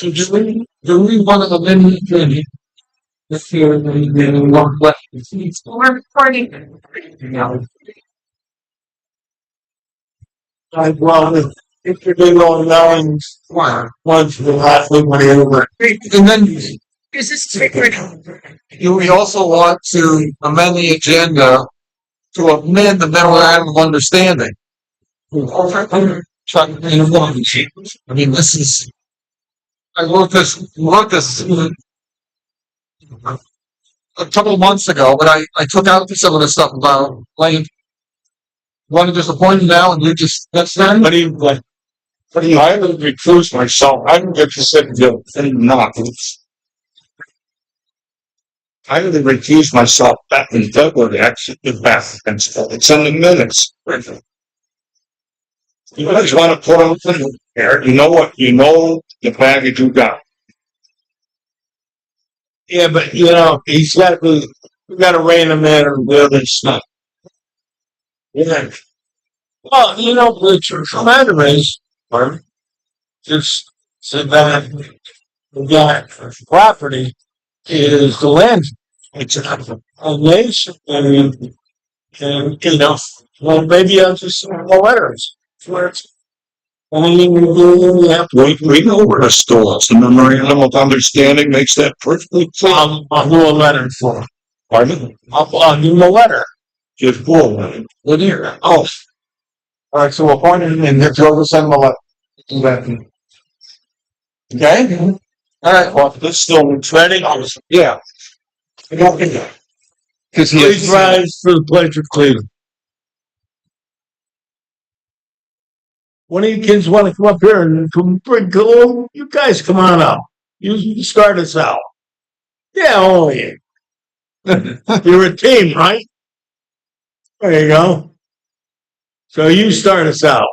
So do we want to amend the if you're the one left? We're recording. Well, if you're doing all nine, once we'll have everybody over. And then Is this triggered? do we also want to amend the agenda to amend the memorandum of understanding? I mean, this is, I wrote this a couple of months ago, but I took out some of the stuff about like, want to disappoint you now and you just, that's that? What do you like? What do you? I would recuse myself. I don't get to sit and not. I would recuse myself back in February. Actually, back and stuff. It's in the minutes. You guys want to put on here? You know what? You know the package you got. Yeah, but we got to rein him in and do this stuff. Yeah. Well, the truth of the matter is, just so that the property is the land. It's a nation. And well, maybe I'll just send the letters. Where it's, we know where the store is. The memorandum of understanding makes that perfectly clear. I'll do a letter for him. Pardon? I'll give him a letter. Just pull. Linear. Oh, All right, so we'll point it and Joe will send them a letter. Okay? All right, well, This still ready? yeah. Because Please rise for the pledge of Cleveland. One of you kids want to come up here and you guys come on up. You start us out. Yeah, only you. You're a team, right? There you go. So you start us out.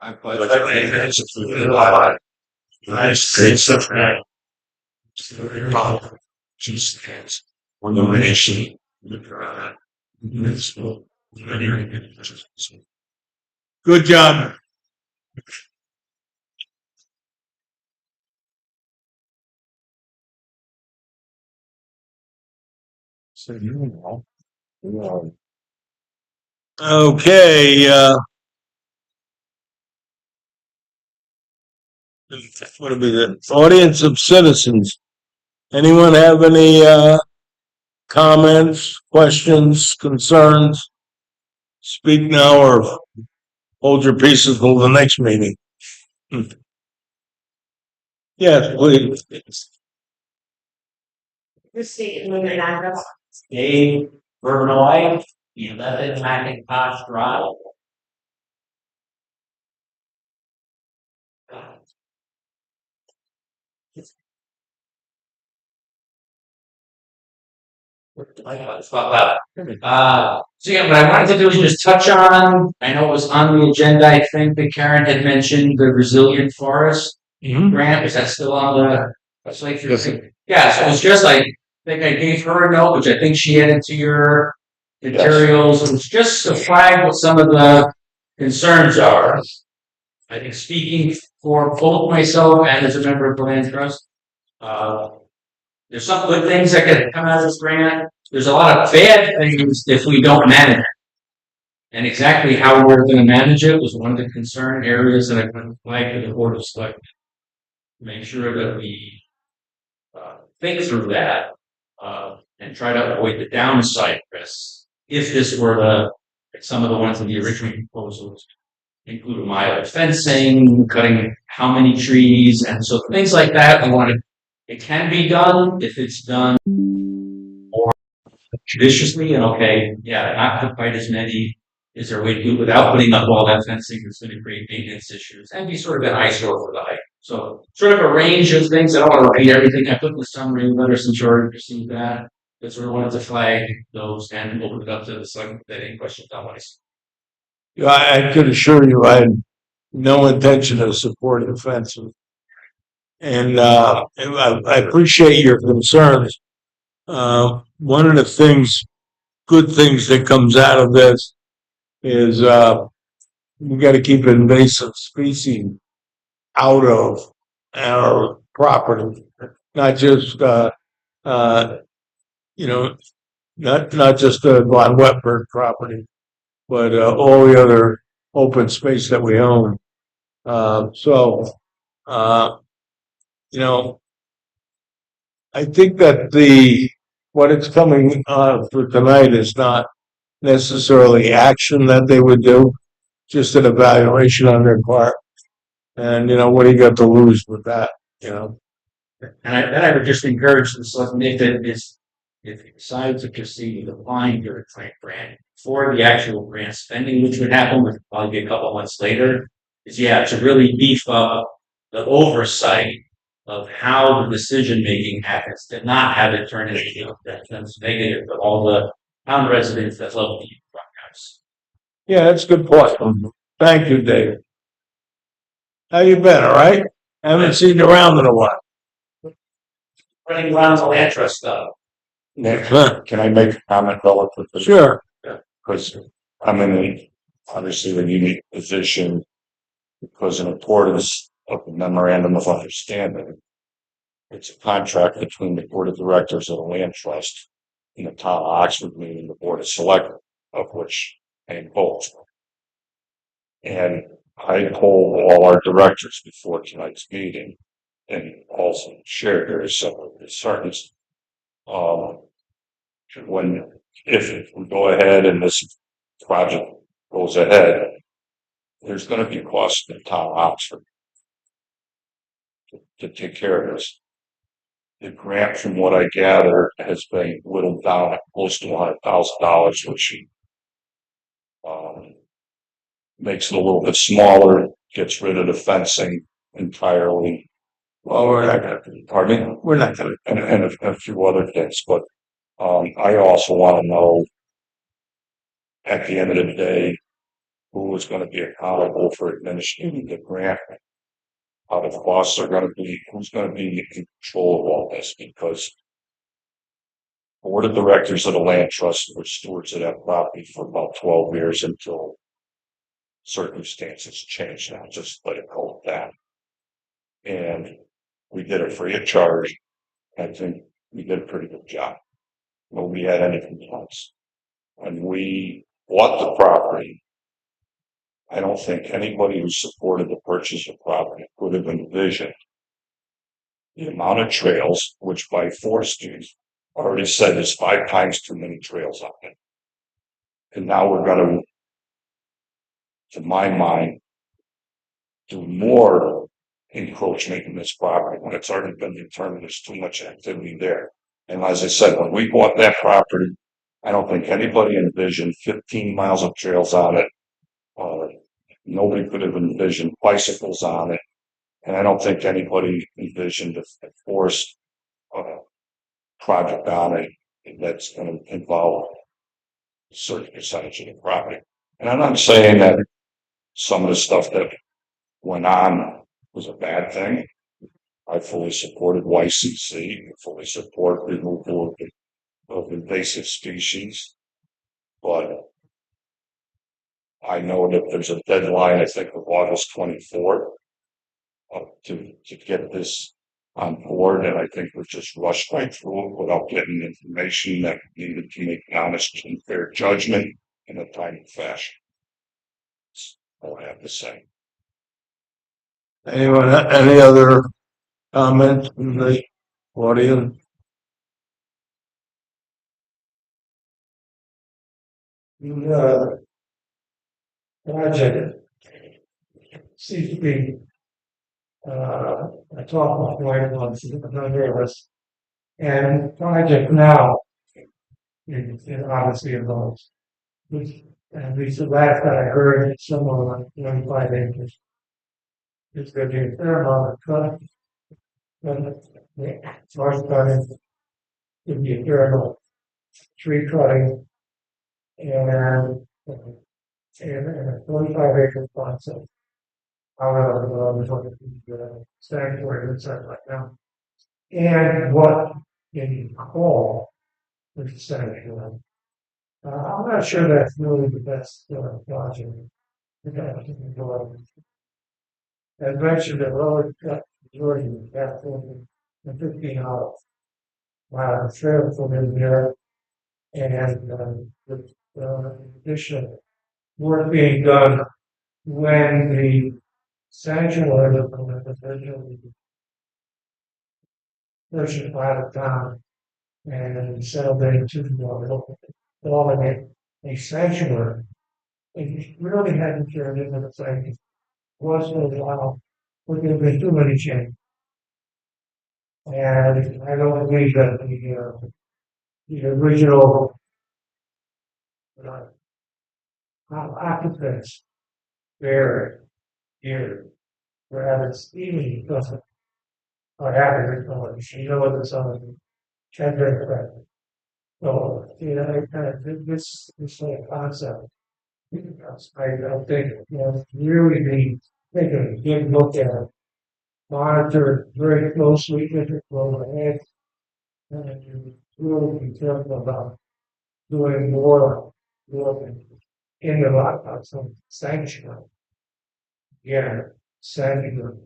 I pledge allegiance to the flag, United States of America, to the republic, Jesus Christ, one nation, under God, indivisible, with liberty and justice. Good job. Okay, what would be the audience of citizens? Anyone have any comments, questions, concerns? Speak now or hold your peace until the next meeting. Yes, please. Just state your name and address. Dave Vernoy, 11 Macintosh Drive. So yeah, what I wanted to do is just touch on, I know it was on the agenda, I think that Karen had mentioned the Resilient Forest grant. Is that still on the, that's like, yeah, so it's just like, I think I gave her a note, which I think she added to your materials. It's just to flag what some of the concerns are. I think speaking for both myself and as a member of the Land Trust, there's some good things that could come out of this grant. There's a lot of bad things if we don't manage it. And exactly how we're going to manage it was one of the concern areas that I put flag to the Board of Selectmen. Make sure that we think through that and try to avoid the downside risks. If this were like some of the ones in the original proposals include a mile of fencing, cutting how many trees, and so things like that. It can be done if it's done more judiciously and not quite as many. Is there a way to do it without putting up all that fencing that's going to create maintenance issues and be sort of an eyesore for the hike? So sort of a range of things. I don't want to read everything. I put in the summary letter since you already received that. But sort of wanted to flag those and open it up to the select that any questions on what I could assure you I had no intention of supporting the fencing. And I appreciate your concerns. One of the good things that comes out of this is we got to keep invasive species out of our property, not just you know, not just on Wetburn property, but all the other open space that we own. So, you know, I think that what it's coming for tonight is not necessarily action that they would do, just an evaluation on their part. And, what do you got to lose with that, And I would just encourage the selectmen, if you decide to proceed with applying your grant for the actual grant spending, which would happen with probably a couple months later, is to really beef up the oversight of how the decision making happens, to not have it turn into that's negative to all the town residents that love the house. Yeah, that's a good point. Thank you, Dave. How you been, all right? I haven't seen you around in a while. Running around the land trust stuff. Can I make a comment relative to? Sure. Because I'm obviously a unique position because in accordance of the memorandum of understanding, it's a contract between the board of directors of the land trust and the town of Oxford, meaning the board of selectmen, of which I am both. And I told all our directors before tonight's meeting and also shared various several concerns. If we go ahead and this project goes ahead, there's going to be costs in the town of Oxford to take care of this. The grant, from what I gather, has been whittled down at close to $100,000, which makes it a little bit smaller, gets rid of the fencing entirely. Well, we're not going to. Pardon me? We're not going to. And a few other things, but I also want to know at the end of the day who is going to be accountable for administrating the grant, how the costs are going to be, who's going to be in control of all this, because the board of directors of the land trust were stewards of that property for about 12 years until circumstances changed. Now just let it go at that. And we did it free of charge. I think we did a pretty good job. Nobody had any complaints. When we bought the property, I don't think anybody who supported the purchase of property could have envisioned the amount of trails, which by Forestry already said there's 5 times too many trails out there. And now we're going to my mind, do more encroachment in this property when it's already been determined there's too much activity there. And as I said, when we bought that property, I don't think anybody envisioned 15 miles of trails on it. Nobody could have envisioned bicycles on it. And I don't think anybody envisioned a forest project on it that's going to involve a certain percentage of the property. And I'm not saying that some of the stuff that went on was a bad thing. I fully supported YCC, fully support removal of invasive species, but I know that there's a deadline, I think of August 24th, to get this on board, and I think we just rushed right through it without getting information that needed to make honest and fair judgment in a timely fashion. That's all I have to say. Anyone, any other comments from the audience? Project seems to be a talk of point amongst a number of us. And project now is obviously involves, at least the last that I heard, it's somewhere like 25 acres. It's going to be a fair amount of cut. Forest cutting, could be a fair amount of tree cutting, and a 45-acre plot. So, however, there's what the statutory inside right now, and what you call the statutory. I'm not sure that's really the best project. As mentioned, the road cut majority of that in 15 hours. The trail from in there and with additional work being done when the sanctuary of the originally version part of town and settled into calling it a sanctuary. It really hadn't turned into the thing. It was for a while, but there have been too many changes. And I don't believe that the original uh, occupants there here were having steaming doesn't or having it. You know what it's on gender credit. So, this whole concept. I don't think, really need to take a good look at it. Monitor it very closely if it goes ahead. And you really be careful about doing more work in the lot of some sanctuary. Yeah, sanctuary.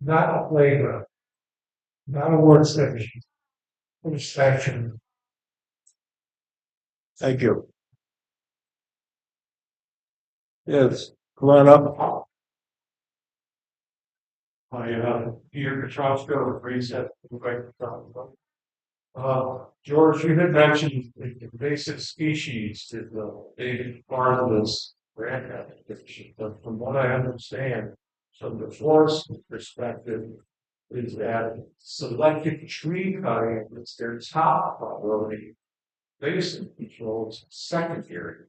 Not a playground. Not a work station. A sanctuary. Thank you. Yes, come on up. Peter Petrosco, reset. George, you had mentioned the invasive species that the part of this grant application, but from what I understand, from the forest perspective, is that selective tree cutting is their top priority. Invasive control is secondary.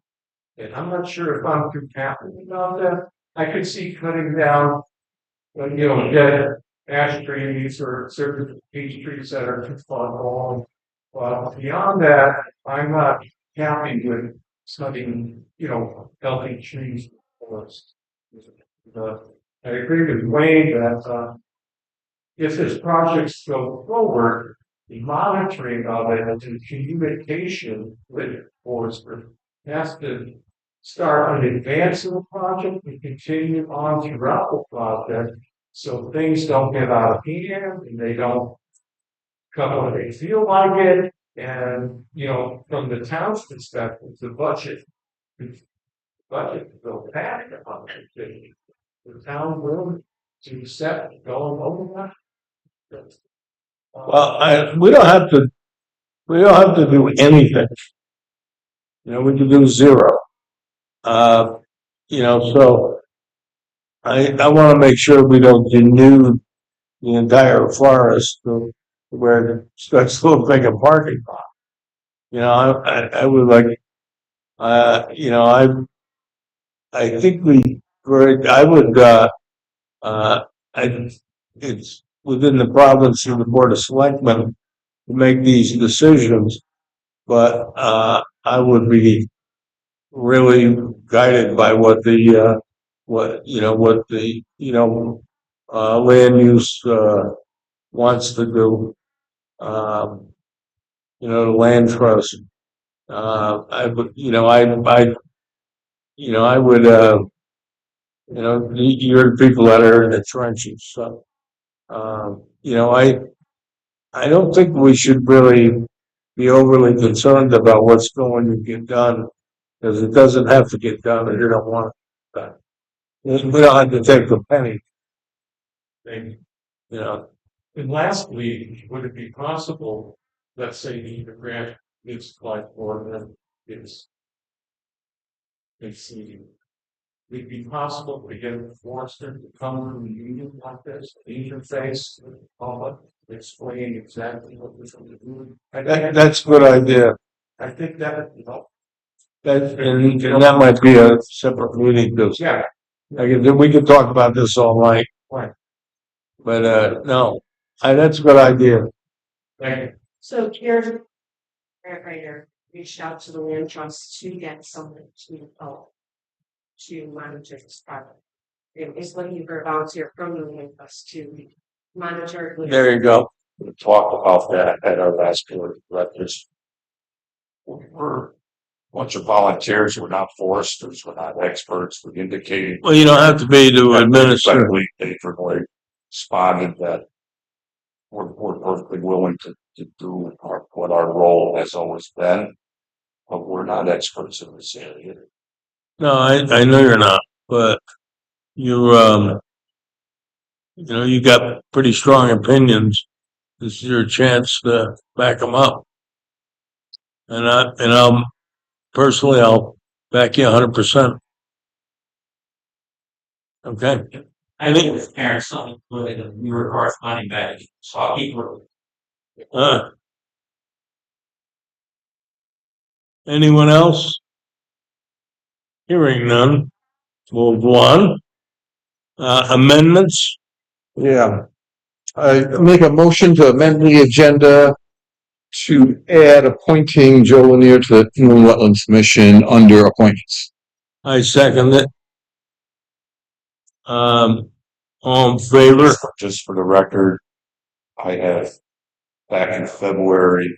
And I'm not sure if I'm too happy about that. I could see cutting down, dead ash trees or certain peach trees that are too far along. But beyond that, I'm not happy with cutting, healthy trees in the forest. I agree with Wayne that if this projects go forward, the monitoring of it and the communication with the forest has to start in advance of the project and continue on throughout the project so things don't get out of hand and they don't come when they feel like it. And, from the town's perspective, the budget will back on it. The town will to set going over that. Well, we don't have to do anything. We can do zero. So I want to make sure we don't denude the entire forest to where it starts to look like a parking lot. I would like, I think I would, it's within the province of the Board of Selectmen to make these decisions, but, I would be really guided by what the land use, wants to do. The land trust. I would, you're the people that are in the trenches. So, I don't think we should really be overly concerned about what's going to get done because it doesn't have to get done if you don't want it done. We don't have to take a penny. And lastly, would it be possible, let's say the grant is applied for, then it's would it be possible to get a forester to come to the union like this, interface with the public, explain exactly what we're going to do? That's a good idea. I think that, And that might be a separate meeting because yeah, we could talk about this all night. Right. But no, that's a good idea. thank you. So here's a grant writer reached out to the land trust to get someone to help to monitor this project. It is looking for a volunteer from the land trust to monitor. There you go. We talked about that at our last board of directors. We're bunch of volunteers. We're not foresters. We're not experts. We indicated. Well, you don't have to be to administer. They frequently responded that we're perfectly willing to do what our role has always been, but we're not experts in this area. No, I know you're not, but you, you know, you got pretty strong opinions. This is your chance to back them up. And personally, I'll back you 100%. Okay. I think with parents, something good, we were corresponding back, so I'll keep working. Anyone else? Hearing none. Move on. Amendments. Yeah. I make a motion to amend the agenda to add appointing Joe Lanier to the Inland Wetlands Commission under appointments. I second it. All in favor? Just for the record, I have back in February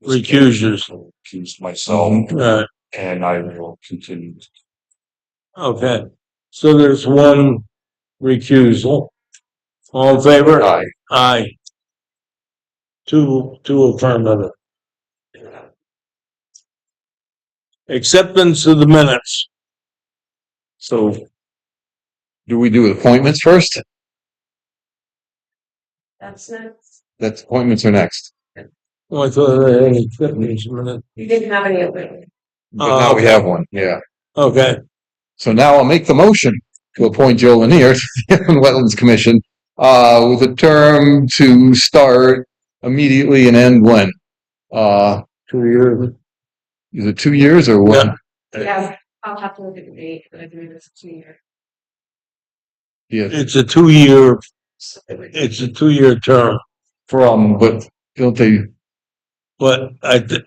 Recused myself, Right. and I will continue. Okay. So there's one recusal. All in favor? Aye. Aye. Two affirmative. Acceptance of the minutes. So, do we do appointments first? That's next. That's appointments are next. Oh, I thought I had acceptance minute. You didn't have any of it. But now we have one, yeah. Okay. So now I'll make the motion to appoint Joe Lanier to the Inland Wetlands Commission, with a term to start immediately and end when? 2 years. Is it 2 years or what? Yeah, I'll have to look at the date, but I believe it's 2 years. Yeah, It's a 2 year. It's a 2 year term. but don't they, But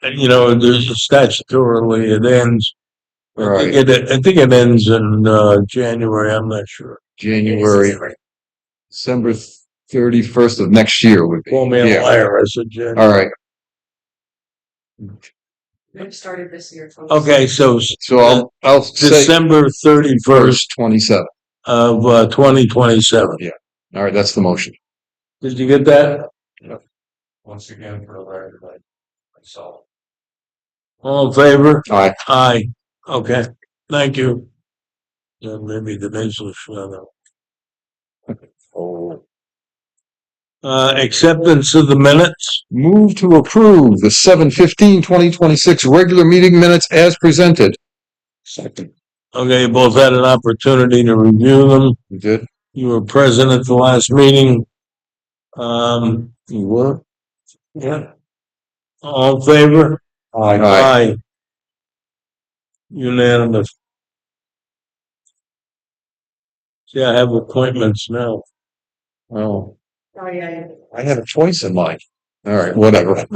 you know, there's statutorily it ends. right, I think it ends in January. I'm not sure. January, December 31st of next year would be. Call me a Yeah, liar. I said January. all right. It started this year. Okay, so So I'll say December 31st first 27. of 2027. All right, that's the motion. Did you get that? Once again, for the record, myself. All in favor? Aye. Aye. Okay. Thank you. Yeah, maybe Denise will shut up. Oh. Acceptance of the minutes. Move to approve the 7/15/2026 regular meeting minutes as presented. Second. Okay, you both had an opportunity to review them. You did? You were present at the last meeting. You were? Yeah. All in favor? Aye. Aye. Unanimous. See, I have appointments now. Well, Oh, yeah. I had a choice in mind. All right, whatever.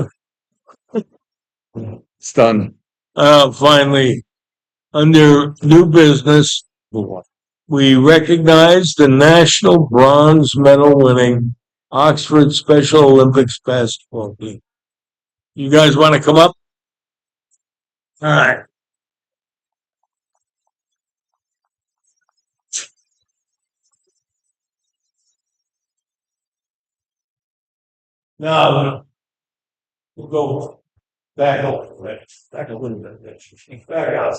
It's done. Finally, under new business, we recognize the national bronze medal winning Oxford Special Olympics basketball team. You guys want to come up? All right. Now, we'll go back a little bit. Back a little bit. Back out.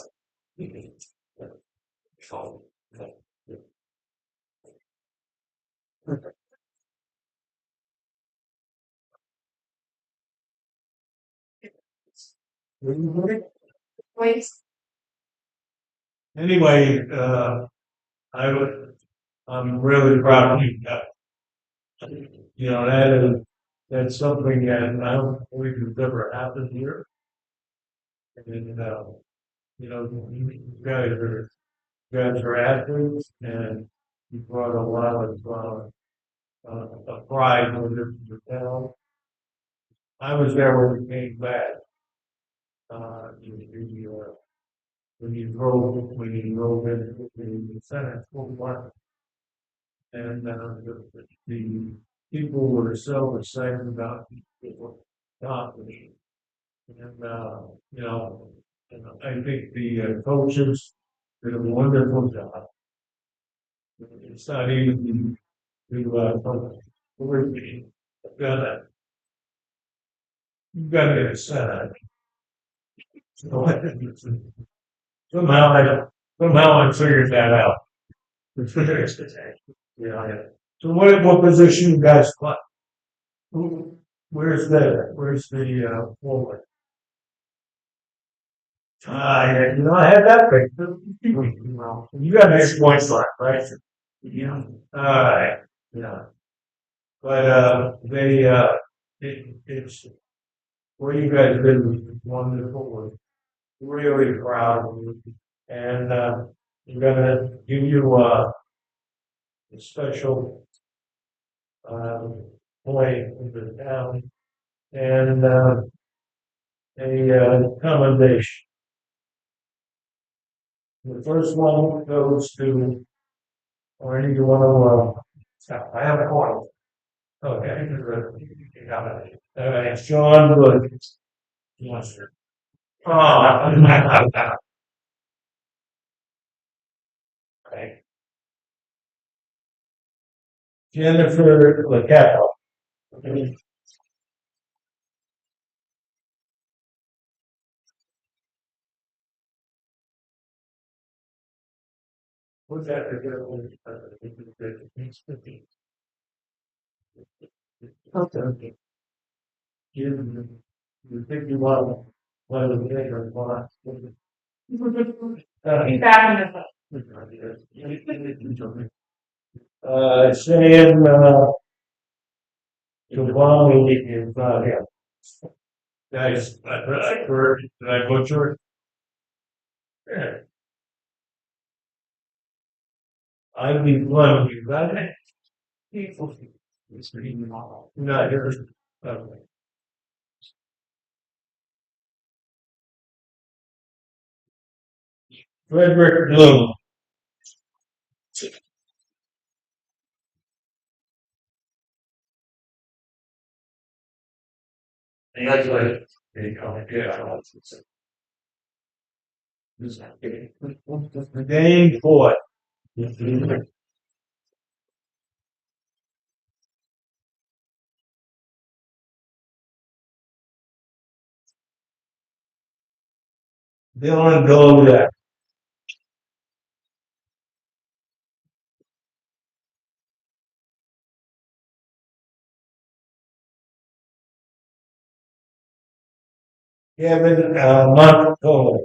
Points. Anyway, I'm really proud of you guys. You know, that's something that I don't believe has ever happened here. And, you know, you guys are athletes and you brought a lot of pride with your town. I was there when we came back. When you drove in the Senate full one. And the people were so excited about people talking. And you know, And I think the coaches did a wonderful job. It's not even gotta, you gotta get it set up. Somehow I figured that out. Yeah. So what position you guys play? Where's the forward? Yeah, I had that pick. You got nice points left, right? Yeah. Alright, yeah. But, it's, what you guys did was wonderful, really proud of you. And, I'm gonna give you, a special, point in the town and, a commendation. The first one goes to, or any you want to, I have a point. Okay. It's John Good. Yes. Oh. Okay. Jennifer LaCapelle. What's that? Okay. You think you want one of the bigger one? Be back in Saying, Giovanni is not here. Guys, I heard, did I butcher it? Yeah. I'd be blunt with you, but not here. Okay. Frederick Bloom. Congratulations. There you go. Yeah. Dane Ford. Dylan Golda. Kevin Montcolo.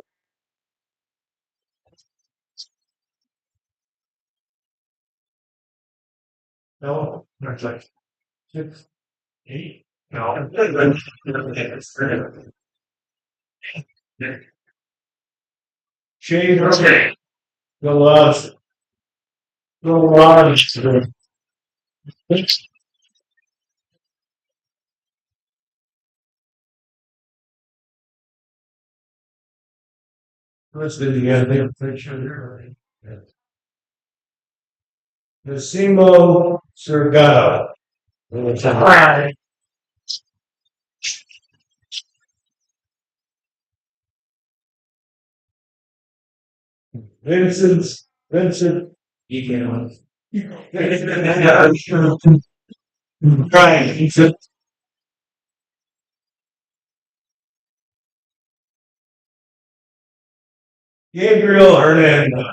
No, that's like 6, 8. No. Shane Murphy. The last. The last. Let's do the other picture there. Massimo Sergato. Hi. Vincent. You can. Trying. Gabriel Hernandez.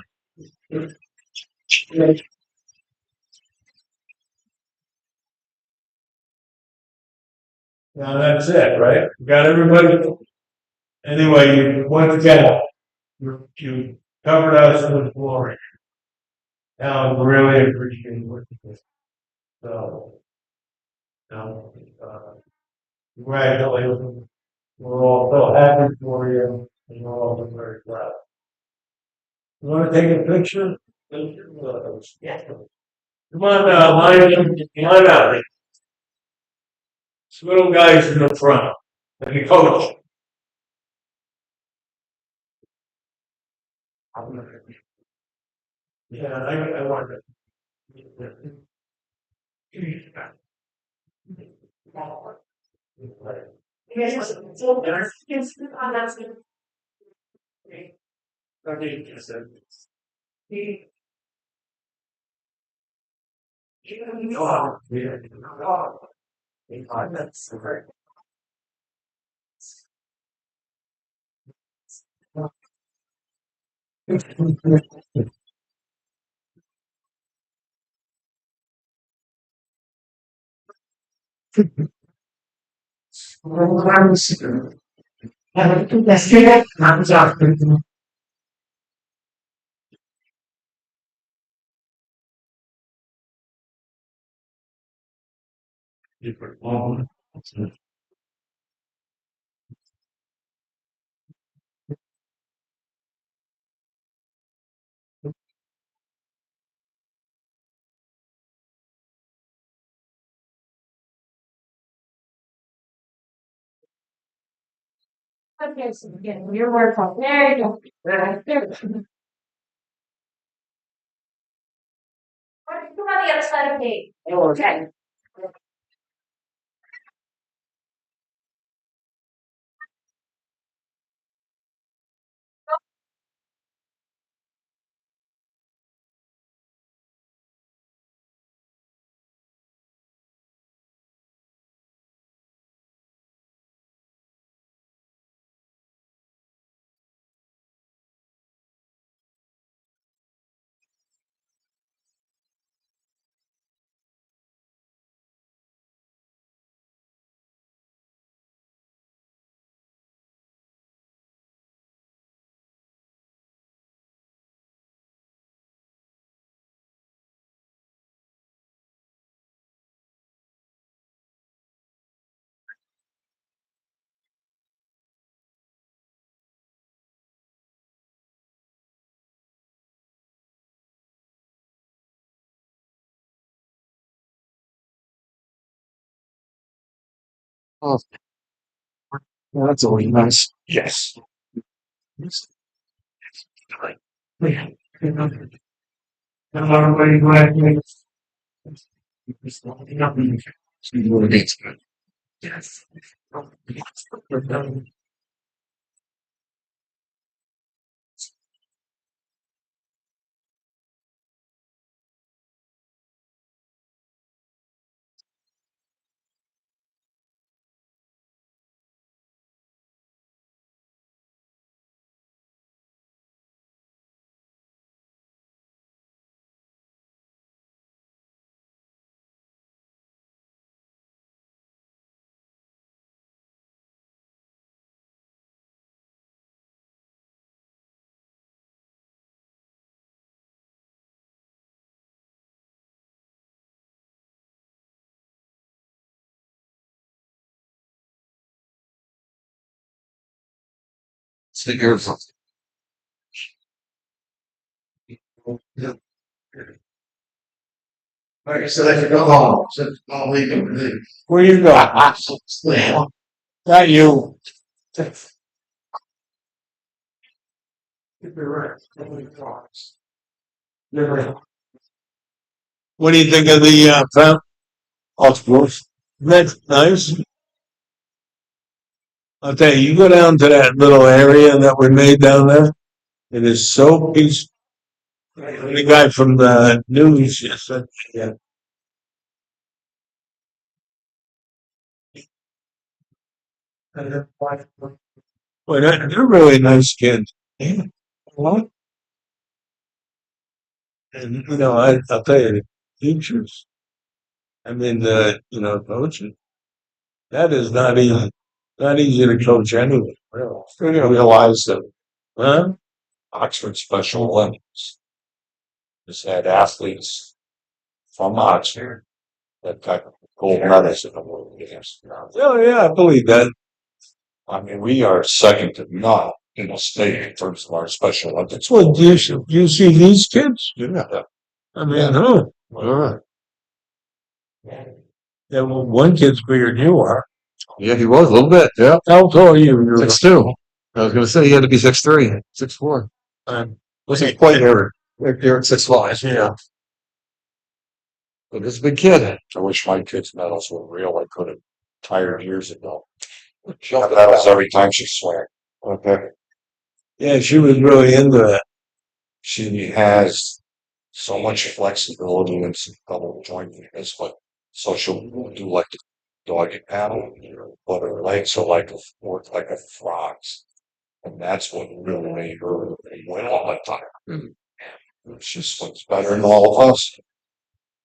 Now that's it, right? Got everybody? Anyway, once again, you covered us with glory. Now, I really appreciate what you did. So, congratulations. We're all so happy for you, and we're all very proud. You want to take a picture? Yeah. Come on, line up. This little guys in the front, and the coach. Yeah, I want to. Yes, Okay, so again, your work on there, you go. There. Come on the other side of me. Okay. Oh, that's always nice. Yes. Sit here. Alright, so they could go home. So I'll leave them. Where you go? Not you. What do you think of the fountain? Oscars. That's nice. I'll tell you, you go down to that little area that we made down there. It is so peaceful. The guy from the news just said, yeah. Boy, they're really nice kids. Yeah. What? And I'll tell you, the teachers. I mean, coaching. That is not easy to coach anyway. You realize that Huh? Oxford Special Olympics has had athletes from Oxford that got gold medals in the World Games. Oh yeah, I believe that. I mean, we are second to none in the state in terms of our Special Olympics. Well, do you see these kids? Yeah. I mean, huh? All Yeah, well, one kid's bigger than you are. Yeah, he was a little bit. Yeah. How tall are you? You're 6'2". I was gonna say he had to be 6'3", 6'4". Wasn't quite there. They're at 6'5". Yeah. But this big kid. I wish my kids' medals were real. I could have retired years ago. She'll have medals every time she swam. Okay. Yeah, she was really into that. She has so much flexibility and some double jointing as what, so she'll do like the doggy paddle, but her legs are work like a frog's. And that's what really made her win all the time. She swims better than all of us.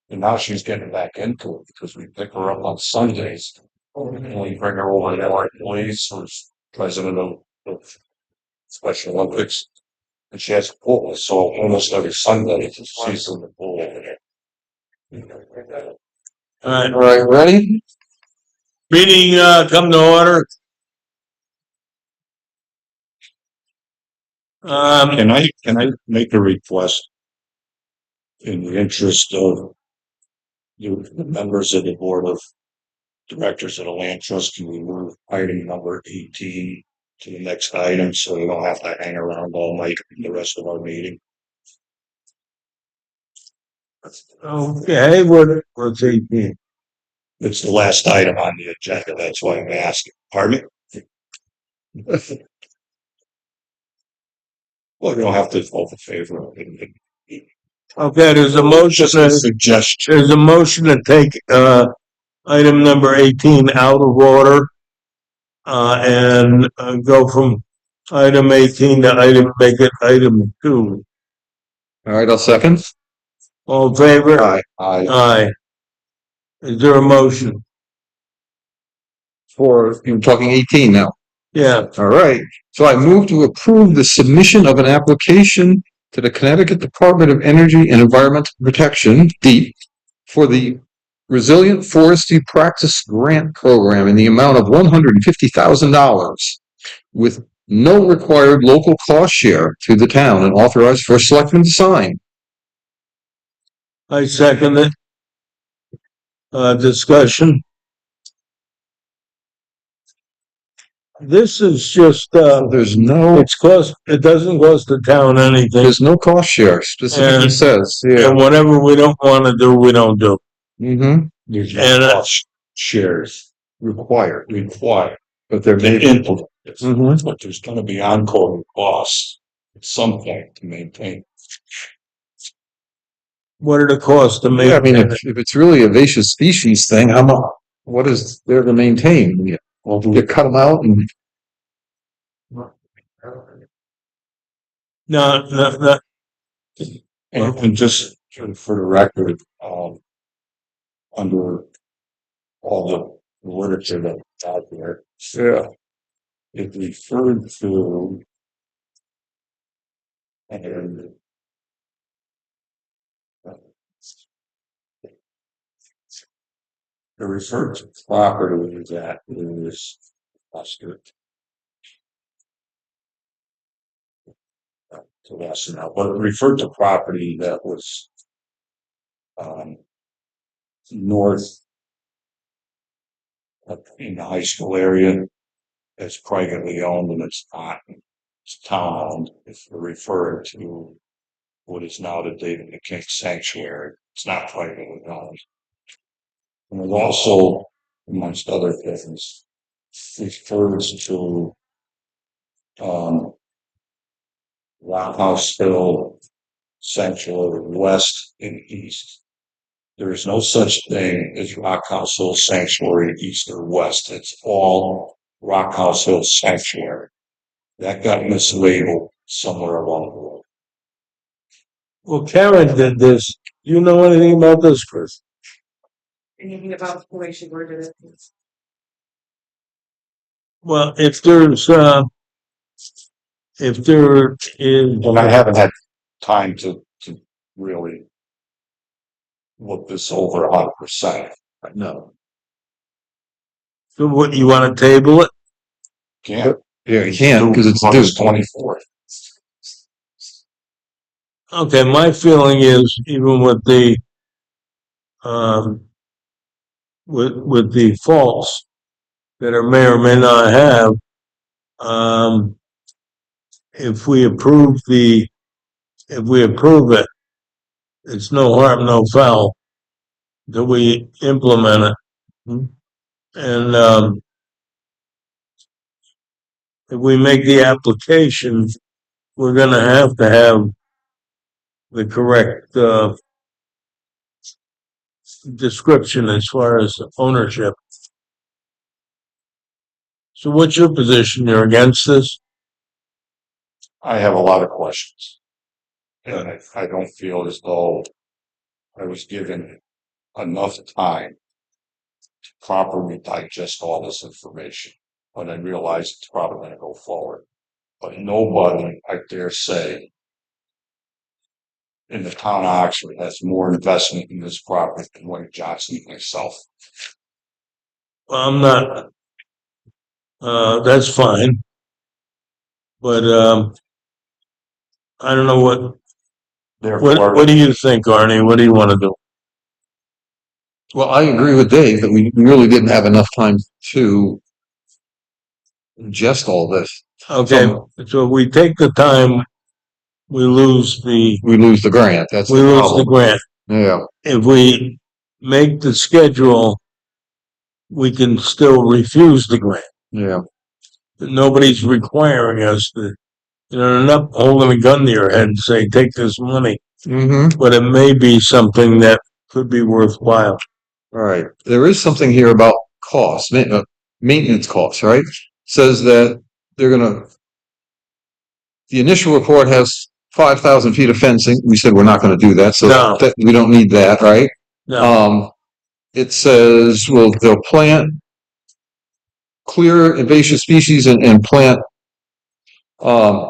And now she's getting back into it because we pick her up on Sundays. And we bring her over to our police, who's president of Special Olympics. And she has a pool, so almost every Sunday she's in the pool. All right, All right, ready? meeting, come to order. Can I make a request in the interest of you, the members of the board of directors of the land trust, can we move item number 18 to the next item so we don't have to hang around all night for the rest of our meeting? Okay, what's 18? It's the last item on the agenda, that's why I'm asking. Pardon me? Well, you don't have to vote in favor of it. Okay, there's a motion, Just a suggestion. there's a motion to take, item number 18 out of order. And go from item 18 to make it item 2. All right, I'll second. All in favor? Aye. Aye. Is there a motion? You're talking 18 now. Yeah, All right. So I move to approve the submission of an application to the Connecticut Department of Energy and Environmental Protection, DEEP, for the Resilient Forestry Practice Grant Program in the amount of $150,000 with no required local cost share to the town and authorized for selectmen to sign. I second it. Discussion. This is just, There's no, it doesn't cost the town anything. there's no cost share, specifically And- says, yeah. And whatever we don't want to do, we don't do. Mm-hmm. There's And, no cost shares Required, required but they're to made. implement this, Mhm. but there's gonna be ongoing costs at some point to maintain. What are the costs to Yeah, I mean, maintain if it's really a invasive species thing, how much, what is there to maintain? Well, do we cut them out and? No. And just for the record, under all the literature that's out there, it referred to and it referred to property that is clustered to less now, but it referred to property that was north in the high school area as privately owned, and it's not. It's town owned. It's referred to what is now the David McKay Sanctuary. It's not privately owned. And it also, amongst other things, refers to Rock House Hill Sanctuary West and East. There is no such thing as Rock House Hill Sanctuary East or West. It's all Rock House Hill Sanctuary. That got mislabeled somewhere along the way. Well, Karen did this. Do you know anything about this, Chris? Anything about the way she worded it? Well, if there is, And I haven't had time to really look this over 100%. No. so what, you want to table it? Can't. Yeah, you can't, because it's due. August 24th. Okay, my feeling is even with the, with the faults that it may or may not have, if we approve it, it's no harm, no foul that we implement it. And, if we make the application we're gonna have to have the correct, description as far as ownership. So what's your position? You're against this? I have a lot of questions. And I don't feel as though I was given enough time to properly digest all this information. But I realize it's probably going to go forward. But nobody, I dare say, in the town of Oxford has more investment in this property than Wayne Johnson and myself. Well, I'm not, that's fine. But, I don't know what Therefore, do you think, Arnie? What do you want to do? Well, I agree with Dave that we really didn't have enough time to ingest all this. Okay, so if we take the time, we lose the grant. That's we the lose problem. the grant. Yeah, If we make the schedule, we can still refuse the grant. yeah. Nobody's requiring us to, they're not holding a gun to your head and say, take this money. Mm-hmm. But it may be something that could be worthwhile. All right. There is something here about costs, maintenance costs, right? Says that they're gonna, the initial report has 5,000 feet of fencing. We said we're not gonna do that, so No. that, we don't need that, right? No, It says, well, they'll plant clear invasive species and plant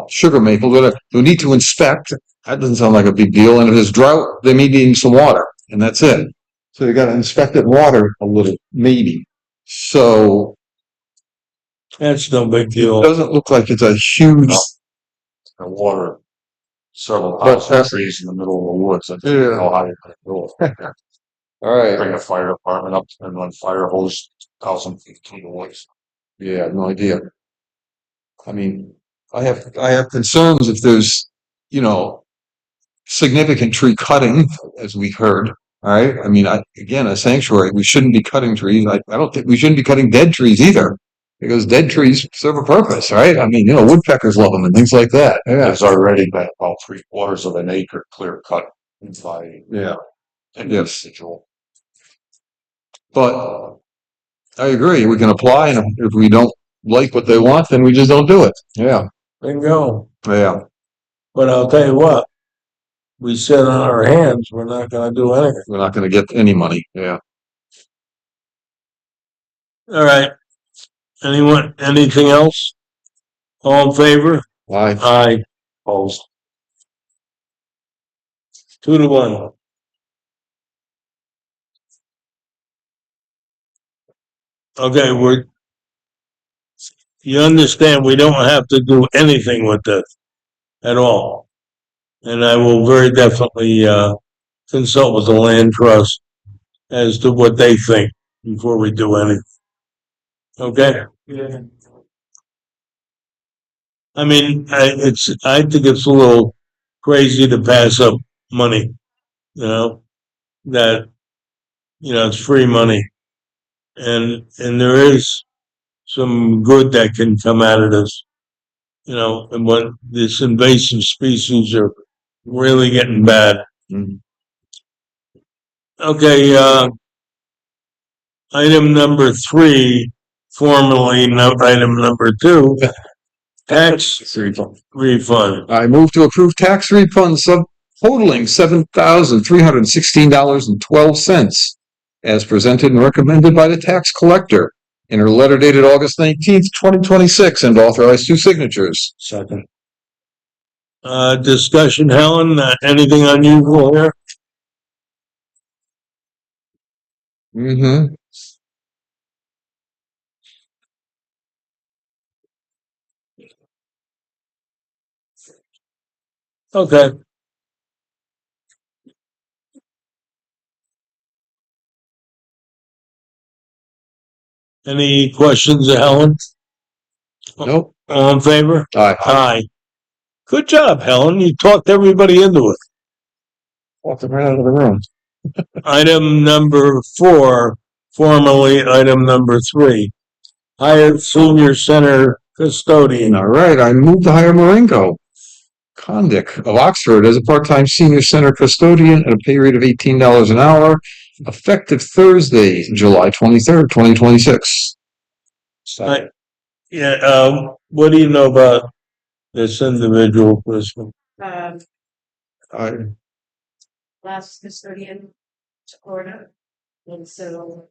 sugar maple. They'll need to inspect. That doesn't sound like a big deal. And if there's drought, they may need some water, and that's it. So you got to inspect it water a little, maybe. So that's no big it deal. doesn't look like it's a huge. the water, several But thousand that's- trees in the middle of the woods. I don't Yeah. know how you're going to do it. All right. Bring a fire department up and run fire hose 1,000 feet away. Yeah, no idea. I mean, I have concerns if there's, significant tree cutting, as we heard. All right. I mean, again, a sanctuary, we shouldn't be cutting trees. I don't think we shouldn't be cutting dead trees either, because dead trees serve a purpose, right? I mean, woodpeckers love them and things like that. Yeah. There's already been about 3/4 of an acre clear cut by Yeah. an Yes. individual. But I agree. We can apply, and if we don't like what they want, then we just don't do it. Yeah. Bingo. Yeah. But I'll tell you what, we sit on our hands, we're not gonna do anything. We're not going to get any money. Yeah. All right. Anything else? All in favor? Why? Aye. Opposed. 2-1. Okay, you understand we don't have to do anything with this at all. And I will very definitely, consult with the land trust as to what they think before we do anything. Okay? Yeah. I mean, I think it's a little crazy to pass up money, that, it's free money. And there is some good that can come out of this, and when this invasive species are really getting bad. Mhm. Okay, item number 3, formerly item number 2, tax refund. I move to approve tax refunds totaling $7,316.12 as presented and recommended by the tax collector in her letter dated August 19th, 2026, and authorized 2 signatures. Second. Discussion, Helen, anything unusual here? Mm-hmm. Okay. Any questions, Helen? Nope. All in favor? Aye. Aye. Good job, Helen. You talked everybody into it. Walked right out of the room. Item number 4, formerly item number 3, hired senior center custodian. All right, I move to hire Marengo. Condick of Oxford as a part-time senior center custodian at a pay rate of $18 an hour, effective Thursday, July 23rd, 2026. Yeah, what do you know about this individual person? Last custodian to Florida. And so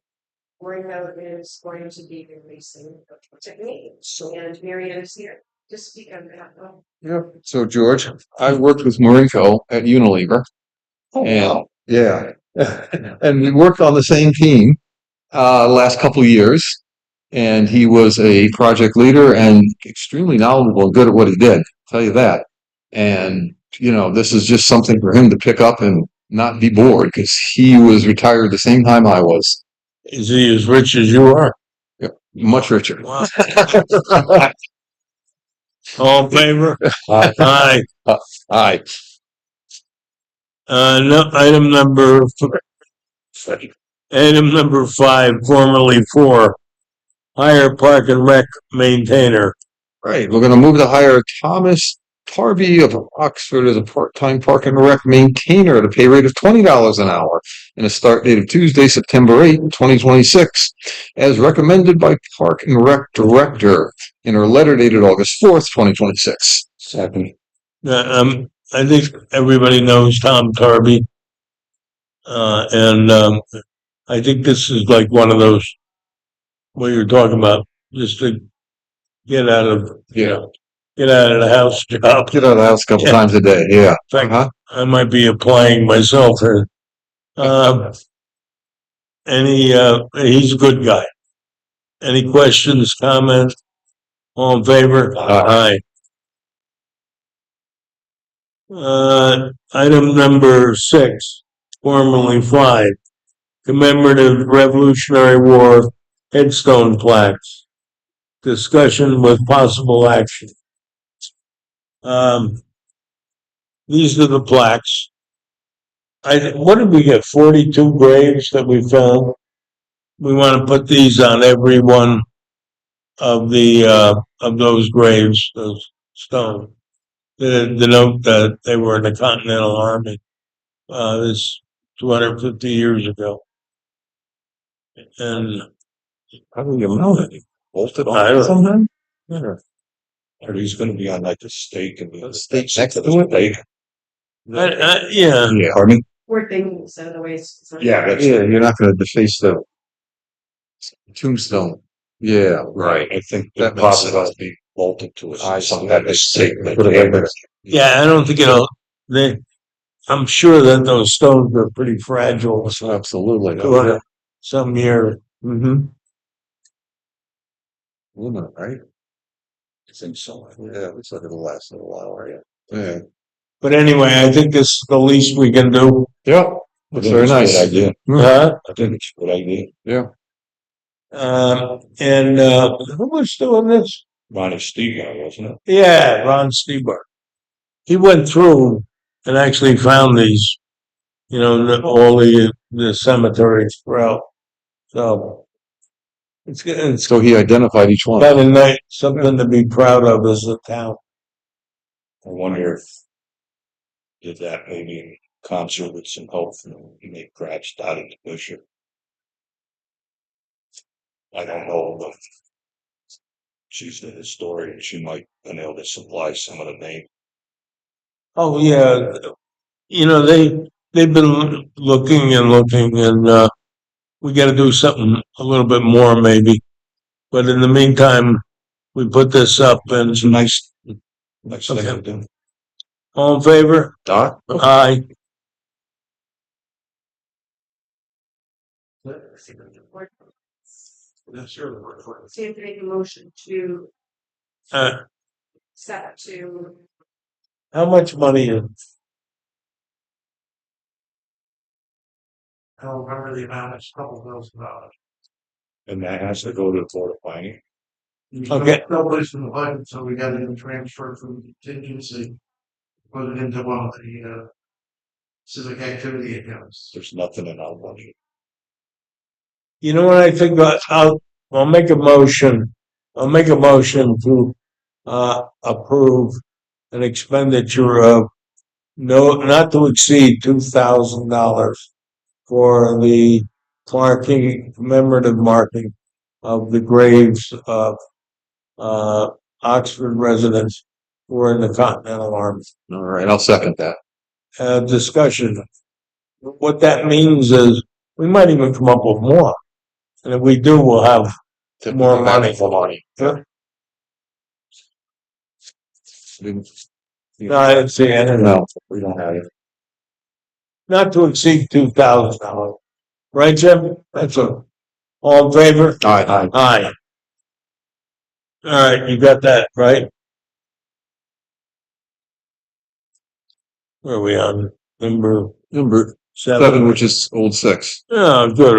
Ringo is going to be releasing the technique. And Marianne is here to speak on that. Yeah. So George, I worked with Marinko at Unilever. And yeah, and we worked on the same team last couple of years. And he was a project leader and extremely knowledgeable and good at what he did. I'll tell you that. And you know, this is just something for him to pick up and not be bored because he was retired the same time I was. Is he as rich as you are? Much richer. Wow. All in favor? Aye. Aye. No, item number 5, formerly 4, hire park and rec maintainer. Right, we're gonna move to hire Thomas Tarby of Oxford as a part-time park and rec maintainer at a pay rate of $20 an hour and a start date of Tuesday, September 8th, 2026, as recommended by Park and Rec Director in her letter dated August 4th, 2026. Second. I think everybody knows Tom Tarby. And I think this is like one of those, what you're talking about, just to get out of the house job. Get out of the house a couple times a day, yeah. In fact, I might be applying myself here. He's a good guy. Any questions, comments? All in favor? Aye. Item number 6, formerly 5, commemorative Revolutionary War headstone plaques. Discussion with possible action. These are the plaques. What did we get? 42 graves that we found. We want to put these on every one of those graves, those stones. The note that they were in the Continental Army. This 250 years ago. And How do you know that? Bolted I on don't- something? Or he's gonna be on like the stake and the Stake next to it? stake. yeah, Yeah, pardon me? Poor thing, so the way it's. Yeah, that's Yeah, you're not gonna deface the tombstone. Yeah, right. I think That that makes possibly sense. has to be bolted to it. I Something see. that is stake. Put it right there. yeah. I don't think I'm sure that those stones are pretty fragile. Absolutely. 200 some year. Mm-hmm. Aluminum, right? I think so. Yeah, looks like it'll last a little while, right? Yeah. But anyway, I think this is the least we can do. Yeah. That's very nice. Good idea. Huh? I think it's a good idea. Yeah. And who was doing this? Ronnie Steger, wasn't it? Yeah, Ron Stieber. He went through and actually found these, all the cemeteries throughout. So it's good. It's So he identified each one. kind of nice, something to be proud of as a town. I wonder if did that maybe in concert with some help from Nick Gratz out of the Bishop. I don't know, but she's the historian. She might have been able to supply some of the names. Oh yeah, they've been looking and we got to do something a little bit more maybe. But in the meantime, we put this up and It's a nice thing Okay. to do. all in favor? Doc? Aye. So you have to make a motion to Uh, set to, how much money is? I don't remember the amount, it's a couple $1,000. And that has to go to the Board of Finance. Okay. Nobody's in the budget, so we got it transferred from contingency. Put it into one of the, civic activity accounts. There's nothing in our budget. You know what I think? I'll make a motion. I'll make a motion to approve an expenditure of not to exceed $2,000 for the commemorative marking of the graves of, Oxford residents who were in the Continental Army. All right, I'll second that. Discussion. What that means is we might even come up with more. And if we do, we'll have more money. Yeah. No, I didn't see any. No, we don't have it. Not to exceed $2,000. Right, Jim? That's all in favor? Aye. Aye. All right, you got that, right? Where are we on? Number Number 7, which is old 6. Oh, good,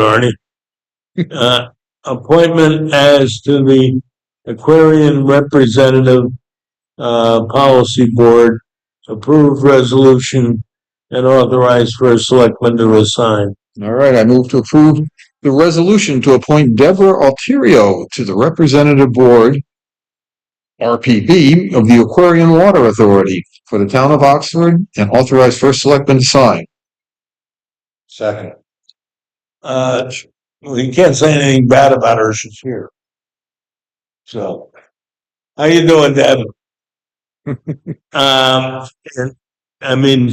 Arnie. Appointment as to the Aquarian Representative Policy Board, approved resolution and authorized for a selectman to assign. All right, I move to approve the resolution to appoint Deborah Alterio to the Representative Board, RPB, of the Aquarian Water Authority for the town of Oxford and authorize first selectman to sign. Second. Well, you can't say anything bad about her, she's here. So, how you doing, Deb? And, I mean,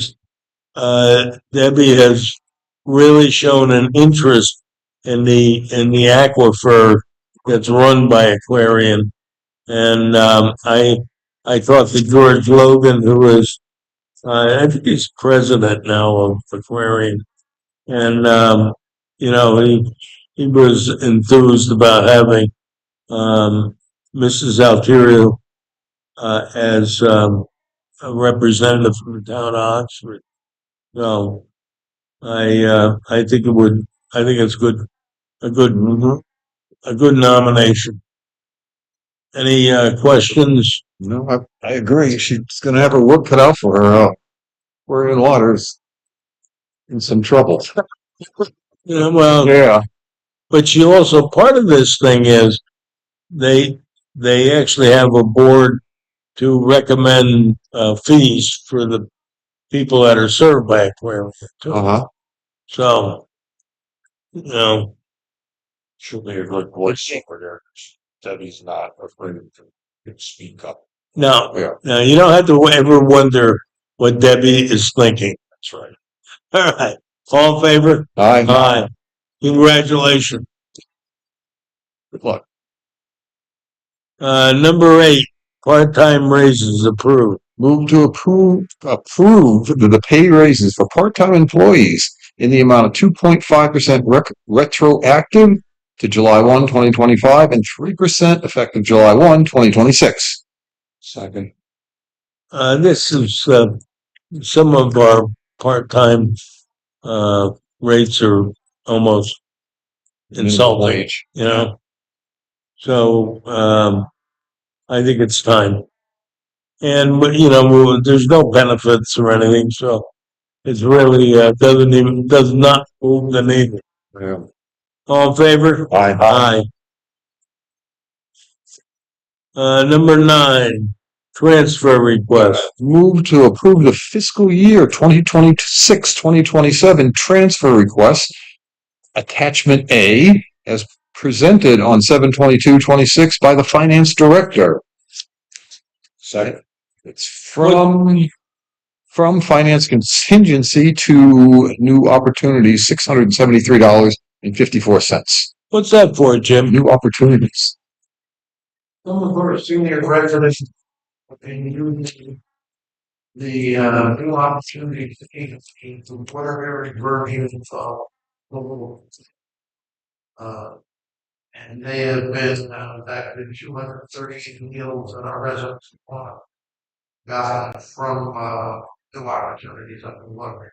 Debbie has really shown an interest in the aquifer that's run by Aquarian. And I thought that George Logan, who is I think he's president now of Aquarian, and you know, he was enthused about having Mrs. Alterio as a representative from the town of Oxford. So I think it's a good nomination. Any questions? No, I agree. She's going to have her work cut out for her. Aquarian Water's in some trouble. Yeah, well, Yeah. but she also, part of this thing is they actually have a board to recommend fees for the people that are served by Aquarian too. So, you know, Should be a good voice over there. Debbie's not afraid to speak up. no, Yeah. no, you don't have to ever wonder what Debbie is thinking. That's right. All right, all in favor? Aye. Aye. Congratulations. Good luck. Number 8, part-time raises approved. Move to approve the pay raises for part-time employees in the amount of 2.5% retroactive to July 1, 2025 and 3% effective July 1, 2026. Second. This is some of our part-time rates are almost insulting, you know. So I think it's time. And you know, there's no benefits or anything, so it's really does not move the needle. Yeah. All in favor? Aye. Number 9, transfer request. Move to approve the fiscal year 2026-2027 transfer request, attachment A, as presented on 7/22/26 by the finance director. Second. It's from finance contingency to new opportunities, $673.54. What's that for, Jim? New opportunities. Some of our senior residents have been using the new opportunity to whatever version of and they have been back to 230 meals in our residents got from new opportunities up in Ludwig.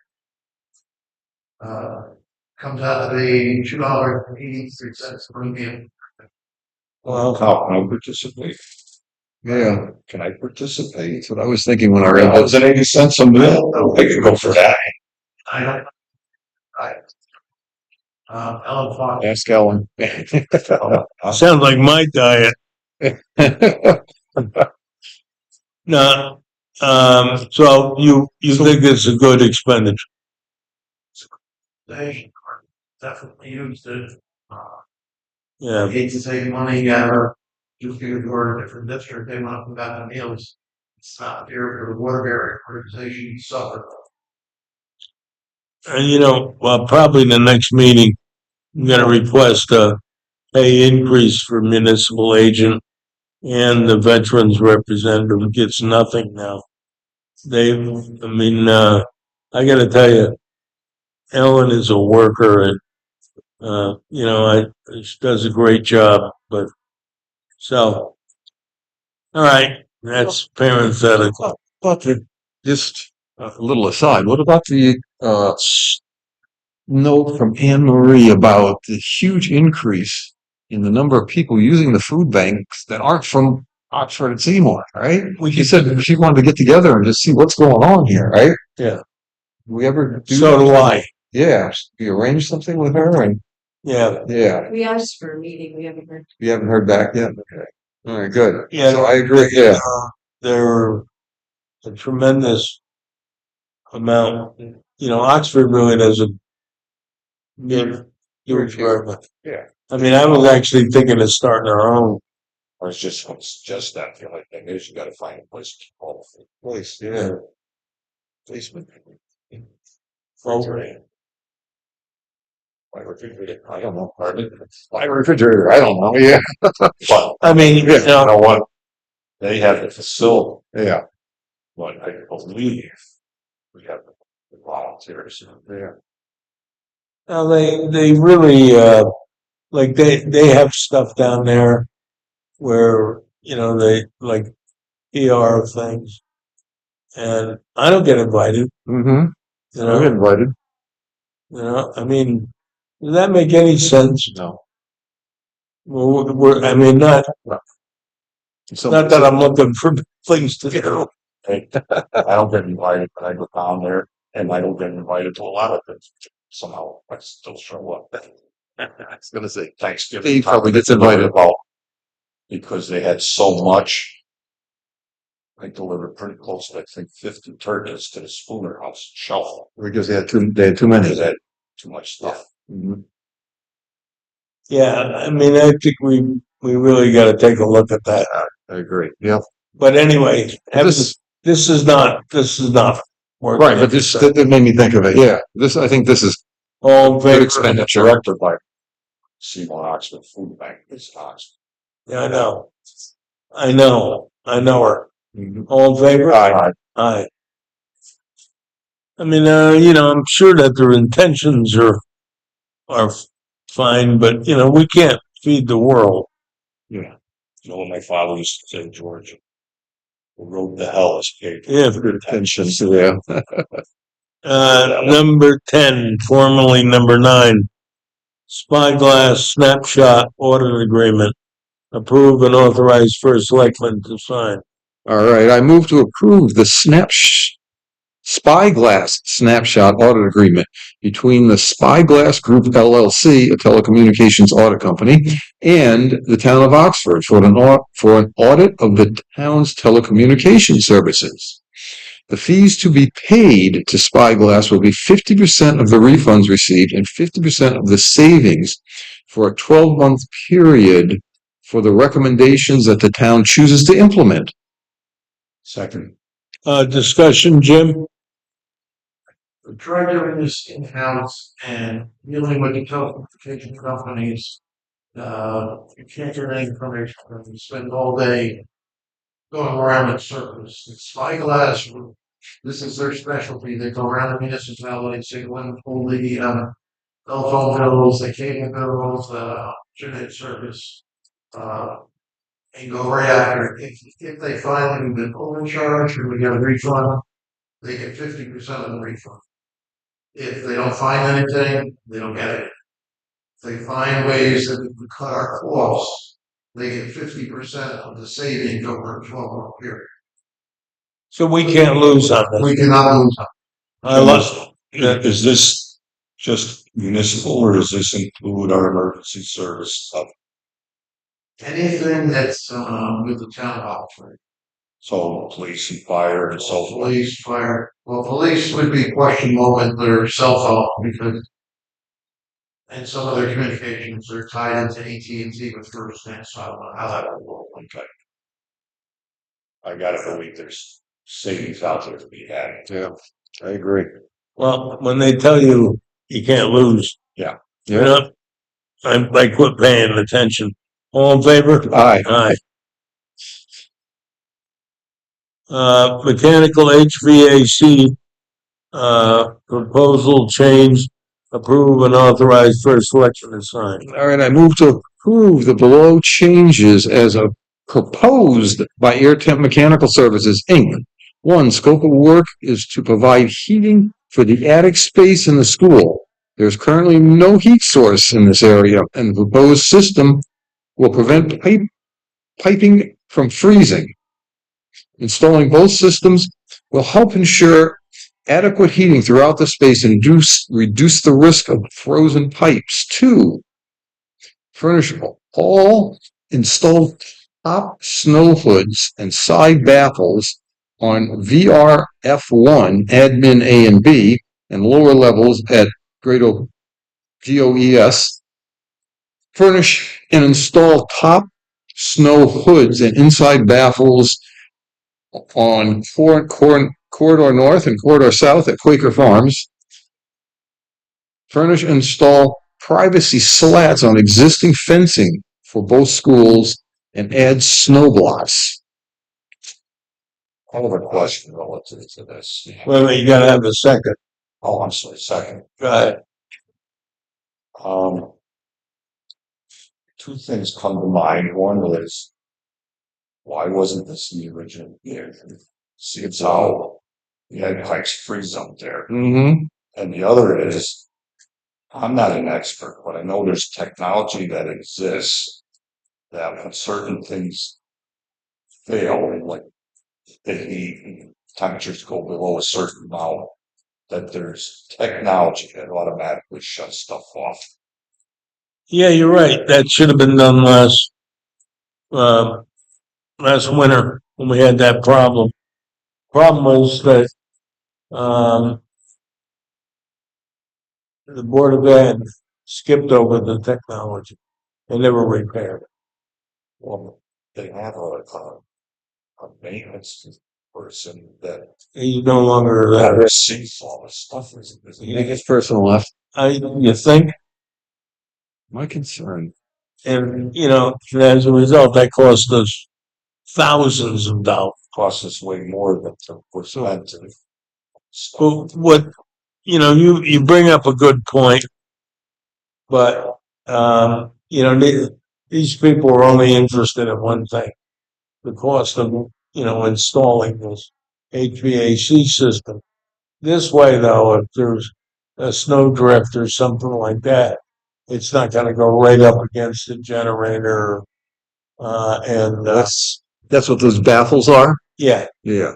Comes out to be $2.83 per meal. Well, How can I participate? Yeah, Can I participate? that's what I was thinking when I read Was this. it 80 cents a meal? I could go for that. I don't. Ellen Fox. Ask Ellen. sounds like my diet. No, So you think it's a good expenditure? They definitely used it. I Yeah. hate to save money, just because we're a different district, they went up and got the meals. It's not fair for the Waterbury organization to suffer. And well, probably the next meeting, I'm gonna request a pay increase for municipal agent and the veterans representative gets nothing now. I gotta tell you, Ellen is a worker and, she does a great job, but, so, all right, that's parenthetical. Just a little aside, what about the, note from Anne Marie about the huge increase in the number of people using the food banks that aren't from Oxford and Seymour, right? She said she wanted to get together and just see what's going on here, right? Yeah. We ever do So that? do I. Yeah, we arranged something with her and, Yeah. We asked for a meeting, we haven't heard. we haven't heard back yet. Okay. All right, good. Yeah. So I agree, yeah. They're a tremendous amount. Oxford really doesn't give huge very much. Yeah. I mean, I was actually thinking of starting our own. I was just going to suggest that. The only thing is you got to find a place to keep all the food. Place, yeah. Placement. Refrigerator. My refrigerator, I don't know. Pardon? My refrigerator, I don't know. Yeah. But, I mean, you know what? They have the facility, Yeah. but I believe we have the volunteers there. now they really, like they have stuff down there where, they like PR things. And I don't get invited, Mm-hmm. you I'm know, invited. I mean, does that make any sense? No. I mean, not that I'm looking for things to do. I don't get invited, but I go down there and I don't get invited to a lot of things. Somehow I still show up. I was going to say, Thanksgiving. Steve probably gets invited. Because they had so much. I delivered pretty close to, I think, 50 turkeys to the Spooner House shelf. Because they had too many. Because they had too much stuff. Mhm. Yeah, I mean, I think we really got to take a look at that. I agree. Yeah. But anyway, This, this is not. right, but that made me think of it. Yeah. I think this is all good very expenditure. Directed by Seymour Oxford Food Bank. It's Oxford. Yeah, I know her. Mhm. All in favor? Aye. Aye. I mean, I'm sure that their intentions are fine, but we can't feed the world. Yeah. You know what my father used to say, George? The road to hell is paved. Yeah. Good attention. Yeah. Number 10, formerly number 9, Spyglass Snapshot Audit Agreement. Approve and authorize first selectman to sign. All right. I move to approve the Spyglass Snapshot Audit Agreement between the Spyglass Group LLC, a telecommunications audit company, and the town of Oxford for an audit of the town's telecommunication services. The fees to be paid to Spyglass will be 50% of the refunds received and 50% of the savings for a 12-month period for the recommendations that the town chooses to implement. Second. Discussion, Jim? Try doing this in-house and dealing with the telecommunication companies. You can't get any information from them. You spend all day going around in circles. Spyglass, this is their specialty. They go around the municipalities, they go and pull the telephone bills, the cable bills, internet service, and go right after it. If they find we've been overcharged or we get a refund, they get 50% of the refund. If they don't find anything, they don't get it. If they find ways that we can cut our costs, they get 50% of the savings over a 12-month period. So we can't lose on this. We cannot lose on I love Is this just municipal or does this include our emergency service stuff? Anything that's with the town of Oxford. So police and fire and so forth. Police, fire, well, police would be questionable with their cell phone because and some of their communications are tied into AT&T with FirstNet, so I don't know how that would work. Okay. I gotta believe there's savings out there to be had. Yeah, I agree. Well, when they tell you you can't lose. Yeah. You know, I quit paying attention. All in favor? Aye. Aye. Mechanical HVAC, proposal change, approve and authorize first selection and sign. All right, I move to approve the below changes as a proposed by Air Temp Mechanical Services, Inc. One, scope of work is to provide heating for the attic space in the school. There's currently no heat source in this area, and the proposed system will prevent piping from freezing. Installing both systems will help ensure adequate heating throughout the space and reduce the risk of frozen pipes. Two, furnish all installed top snow hoods and side baffles on VRF1 admin A and B and lower levels at GOES. Furnish and install top snow hoods and inside baffles on Corridor North and Corridor South at Quaker Farms. Furnish and install privacy slats on existing fencing for both schools and add snow blocks. I have a question relative to this. Wait a minute, you gotta have a second. Oh, I'm sorry, second. Go ahead. Two things come to mind. One is, why wasn't this the original? See, it's how you had pipes freeze up there. Mm-hmm. And the other is, I'm not an expert, but I know there's technology that exists that when certain things fail, like the temperatures go below a certain amount, that there's technology that automatically shuts stuff off. Yeah, you're right. That should have been done last winter when we had that problem. Problem was that the Board of Ed skipped over the technology and never repaired it. Well, they have a maintenance person that He's no longer there. receives all this stuff. Biggest person left. You think? My concern. And, you know, as a result, that cost us thousands of dollars. Costs us way more than we're spent to Well, what, you know, you bring up a good point, but, you know, these people are only interested in one thing, the cost of, you know, installing this HVAC system. This way, though, if there's a snow drift or something like that, it's not gonna go right up against the generator, and, That's what those baffles are? yeah, Yeah.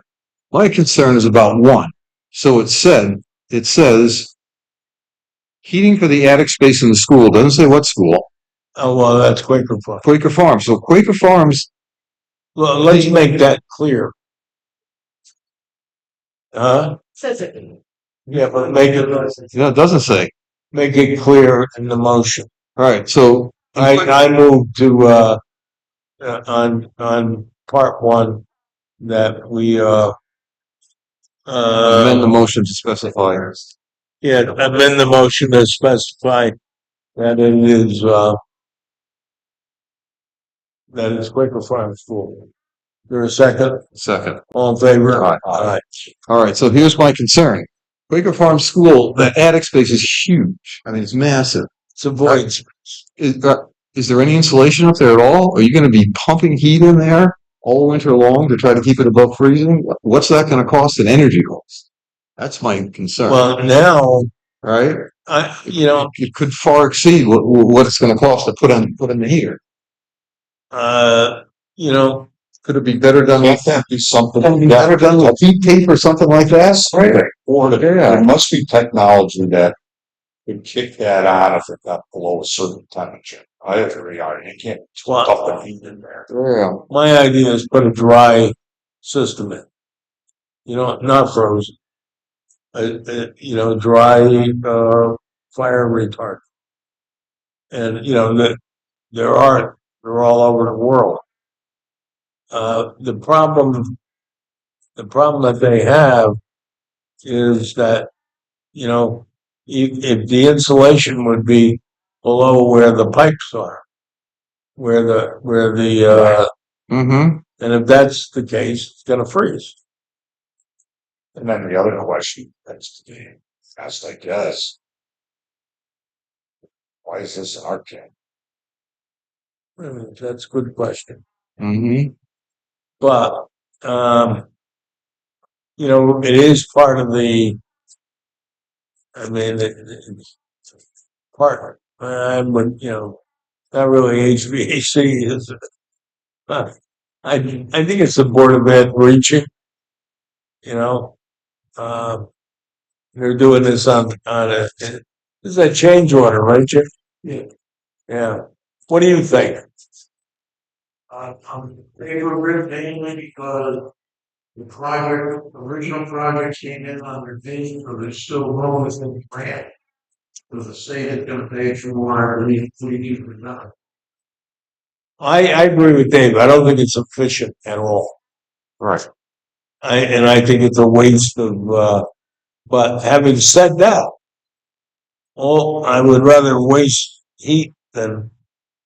My concern is about one. So it says heating for the attic space in the school. Doesn't say what school. oh, well, that's Quaker Farm. Quaker Farms. So Quaker Farms, Well, let's make that clear. Says it. Yeah, but make it doesn't say. clear in the motion. All right. So I move to on part one that we amend the motion to specify. yeah, amend the motion to specify that it is Quaker Farm School. There a second? Second. All in favor? Aye. Aye. All right. So here's my concern. Quaker Farm School, that attic space is huge. I mean, it's massive. It's a void. Is there any insulation up there at all? Are you going to be pumping heat in there all winter long to try to keep it above freezing? What's that going to cost in energy cost? That's my concern. Well, now, right? you know, It could far exceed what it's going to cost to put in the heater. you know, Could it be better done with Can't that be something? better done with heat tape or something like that? Right. Or Yeah. there must be technology that could kick that on if it got below a certain temperature. I agree, you can't Well- stuff the heat in there. Yeah. my idea is put a dry system in. You know, not frozen. You know, dry, fire retardant. And, you know, they're all over the world. The problem that they have is that, you know, if the insulation would be below where the pipes are, where the Mm-hmm. and if that's the case, it's gonna freeze. And then the other question that's to be asked, I guess, why is this our camp? That's a good question. Mm-hmm. But, you know, it is part of the, I mean, it's part, but, you know, not really HVAC, is it? I think it's the Board of Ed reaching, you know. They're doing this on this is a change order, right, Jim? Yeah. Yeah. What do you think? I'm in favor of it mainly because the original project came in under vision, but there's still room within the grant. So the state is gonna pay for more, we need for nothing. I agree with Dave. I don't think it's efficient at all. Right. I think it's a waste of, but having said that, I would rather waste heat than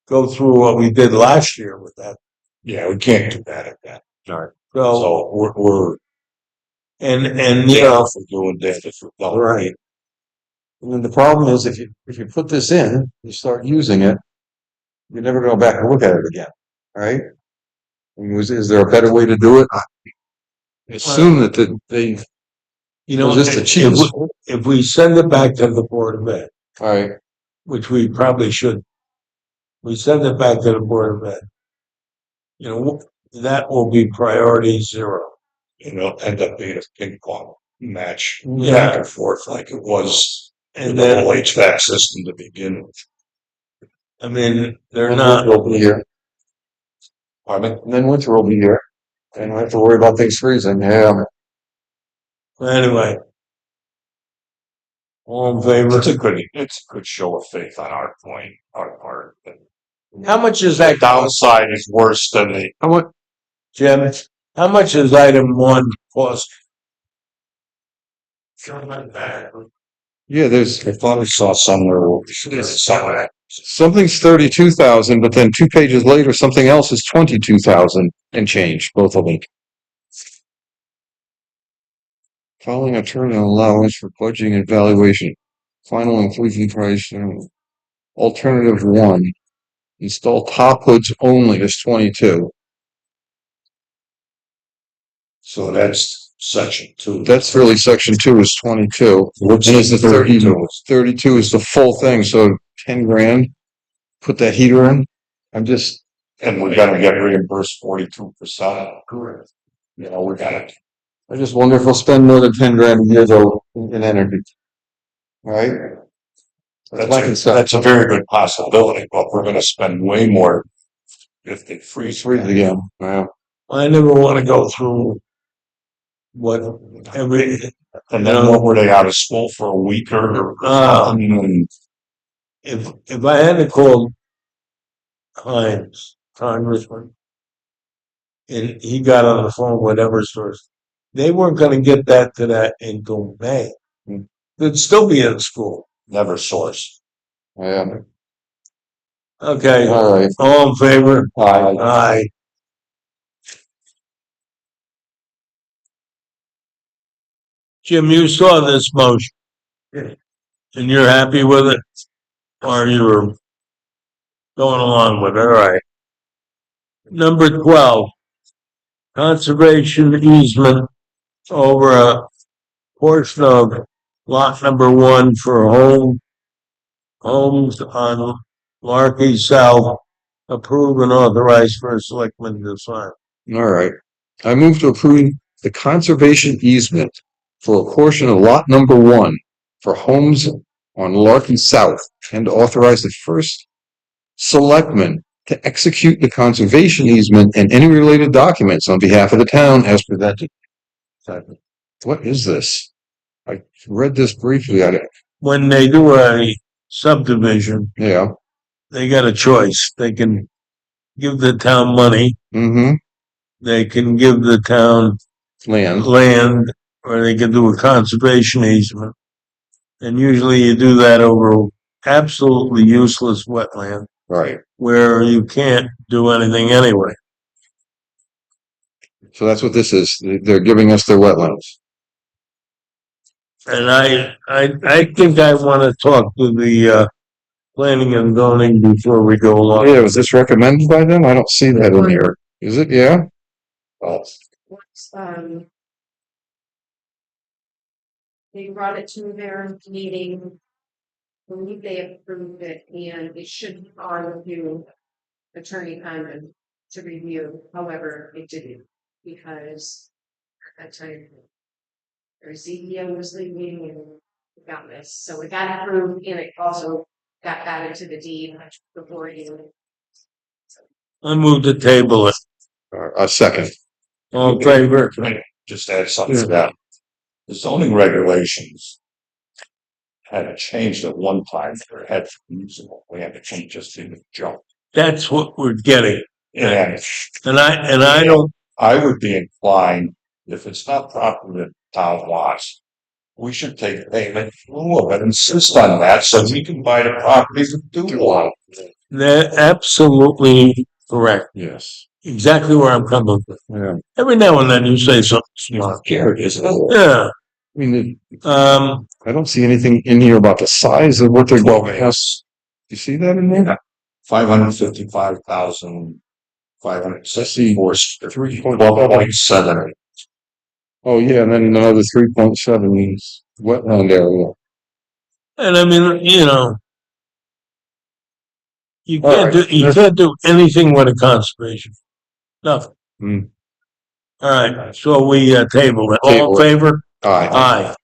go through what we did last year with that. Yeah, we can't do that again. So, So we're and you know, for doing this if we're done. Right. And then the problem is if you put this in, you start using it, you're never gonna go back and look at it again, right? I mean, is there a better way to do it? I assume that they, you know, Was this the if cheapest? if we send it back to the Board of Ed, alright, which we probably should, we send it back to the Board of Ed. You know, that will be priority 0. You know, end up being a ping pong match Yeah. back and forth like it was in And the then, whole HVAC system to begin with. I mean, they're and not, winter will be here, Pardon me? and then winter will be here, and we have to worry about things freezing, yeah. anyway. All in favor? It's a good show of faith on our part. But How much is the that, downside is worse than the, How much, Jim? How much is item 1 cost? yeah, there's, I thought I saw somewhere where we should have some of that. something's 32,000, but then 2 pages later, something else is 22,000 and change, both of them. Following a turn on allowance for budgeting and valuation, final inclusion price, alternative 1, install top hoods only is 22. So that's section 2. That's really section 2 is 22. What's And is the 32? 32 is the full thing, so 10 grand. Put that heater in. I'm just, And we're gonna get reimbursed 42%. Correct. You know, I just wonder if we'll spend more than 10 grand a year though in energy. Right? that's a very good possibility, but we're gonna spend way more if they freeze. Freeze again. Wow. I never want to go through what every, And then what were they out of school for a week or something? And if I had to call Hines, Congressman, and he got on the phone with Eversource, they weren't going to get that to that until May. They'd still be in school. Never source. Yeah. Okay, All right. all in favor? Aye. Aye. Jim, you saw this motion. And you're happy with it? Or you were going along with it? All right. Number 12, conservation easement over a portion of lot number 1 for homes on Larky South, approve and authorize for a selectman to sign. All right. I move to approve the conservation easement for a portion of lot number 1 for homes on Larky South and authorize the first selectman to execute the conservation easement and any related documents on behalf of the town as presented. What is this? I read this briefly. When they do a subdivision, Yeah. they got a choice. They can give the town money, Mm-hmm. they can give the town Land. land, or they can do a conservation easement. And usually you do that over absolutely useless wetland Right. where you can't do anything anyway. So that's what this is. They're giving us their wetlands. And I think I want to talk to the planning and zoning before we go along. Yeah, was this recommended by them? I don't see that in here. Is it? Yeah? Oh, Once, they brought it to their meeting. I believe they approved it and it should be on to Attorney Condon to review. However, it didn't because at that time their CEO was leaving and we got this. So it got approved and it also got added to the deed before you. I moved the table it. a second. All in favor? Just add something to that. The zoning regulations had changed at one time, or had usable, we had to change just in the jump. That's what we're getting. And And I don't, I would be inclined, if it's not property that town wants, we should take payment in lieu of it, insist on that, so we can buy the properties that do want. they're absolutely correct. Yes. Exactly where I'm coming from. Yeah. Every now and then you say something smart. Here it is. Yeah. I mean, I I don't see anything in here about the size of what they're Well, going. yes, You see that in there? 555,000, 564, 3.7. 12.7. Oh, yeah, and then another 3.7 means wetland area. And I mean, you know, you All can't right. you can't do anything with a conservation. Nothing. Hmm. All right, so we table it. All Table in it. favor? Aye.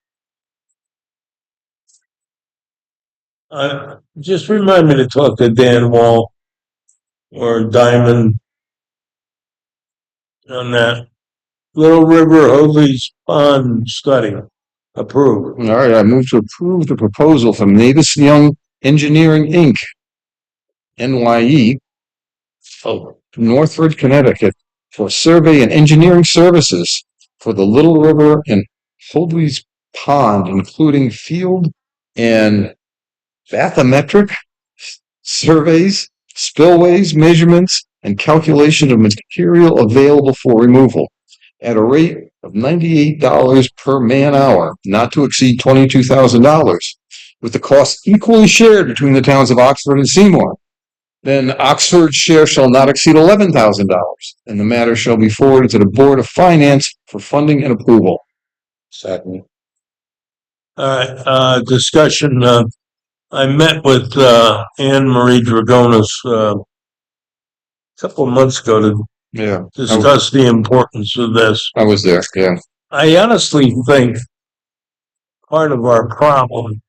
Just remind me to talk to Dan Wall or Diamond on that Little River Hogley's Pond study. Approved. All right, I move to approve the proposal from Navis Young Engineering, Inc., NYE, of Northford, Connecticut, for survey and engineering services for the Little River and Hoadley's Pond, including field and bathymetric surveys, spillways, measurements, and calculation of material available for removal at a rate of $98 per man hour, not to exceed $22,000, with the cost equally shared between the towns of Oxford and Seymour. Then Oxford's share shall not exceed $11,000, and the matter shall be forwarded to the Board of Finance for funding and approval. Second. All right, discussion. I met with Anne Marie Dragonis a couple of months ago to Yeah, discuss the importance of this. I was there, yeah. I honestly think part of our problem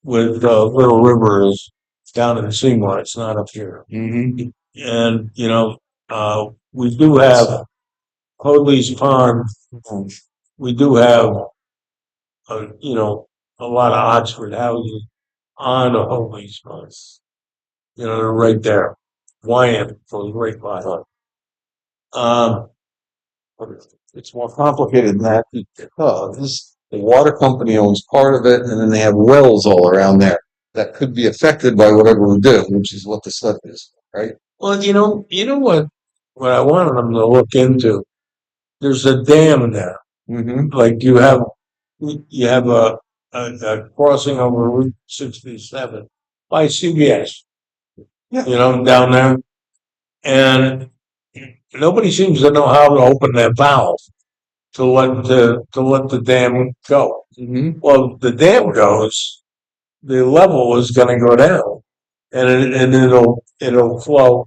with Little River is down in Seymour. It's not up here. Mm-hmm. And, you know, we do have Hoadley's Pond. We do have, you know, a lot of Oxford houses on the Hoadley's Pond. You know, they're right there. Wyand goes right by it. It's more complicated than that because the water company owns part of it, and then they have wells all around there that could be affected by whatever we do, which is what the stuff is, right? Well, you know what I wanted them to look into. There's a dam there. Mm-hmm. Like you have a crossing over Route 67 by CBS. Yeah. You know, down there. And nobody seems to know how to open that valve to let the dam go. Mm-hmm. Well, the dam goes, the level is going to go down, and it'll flow,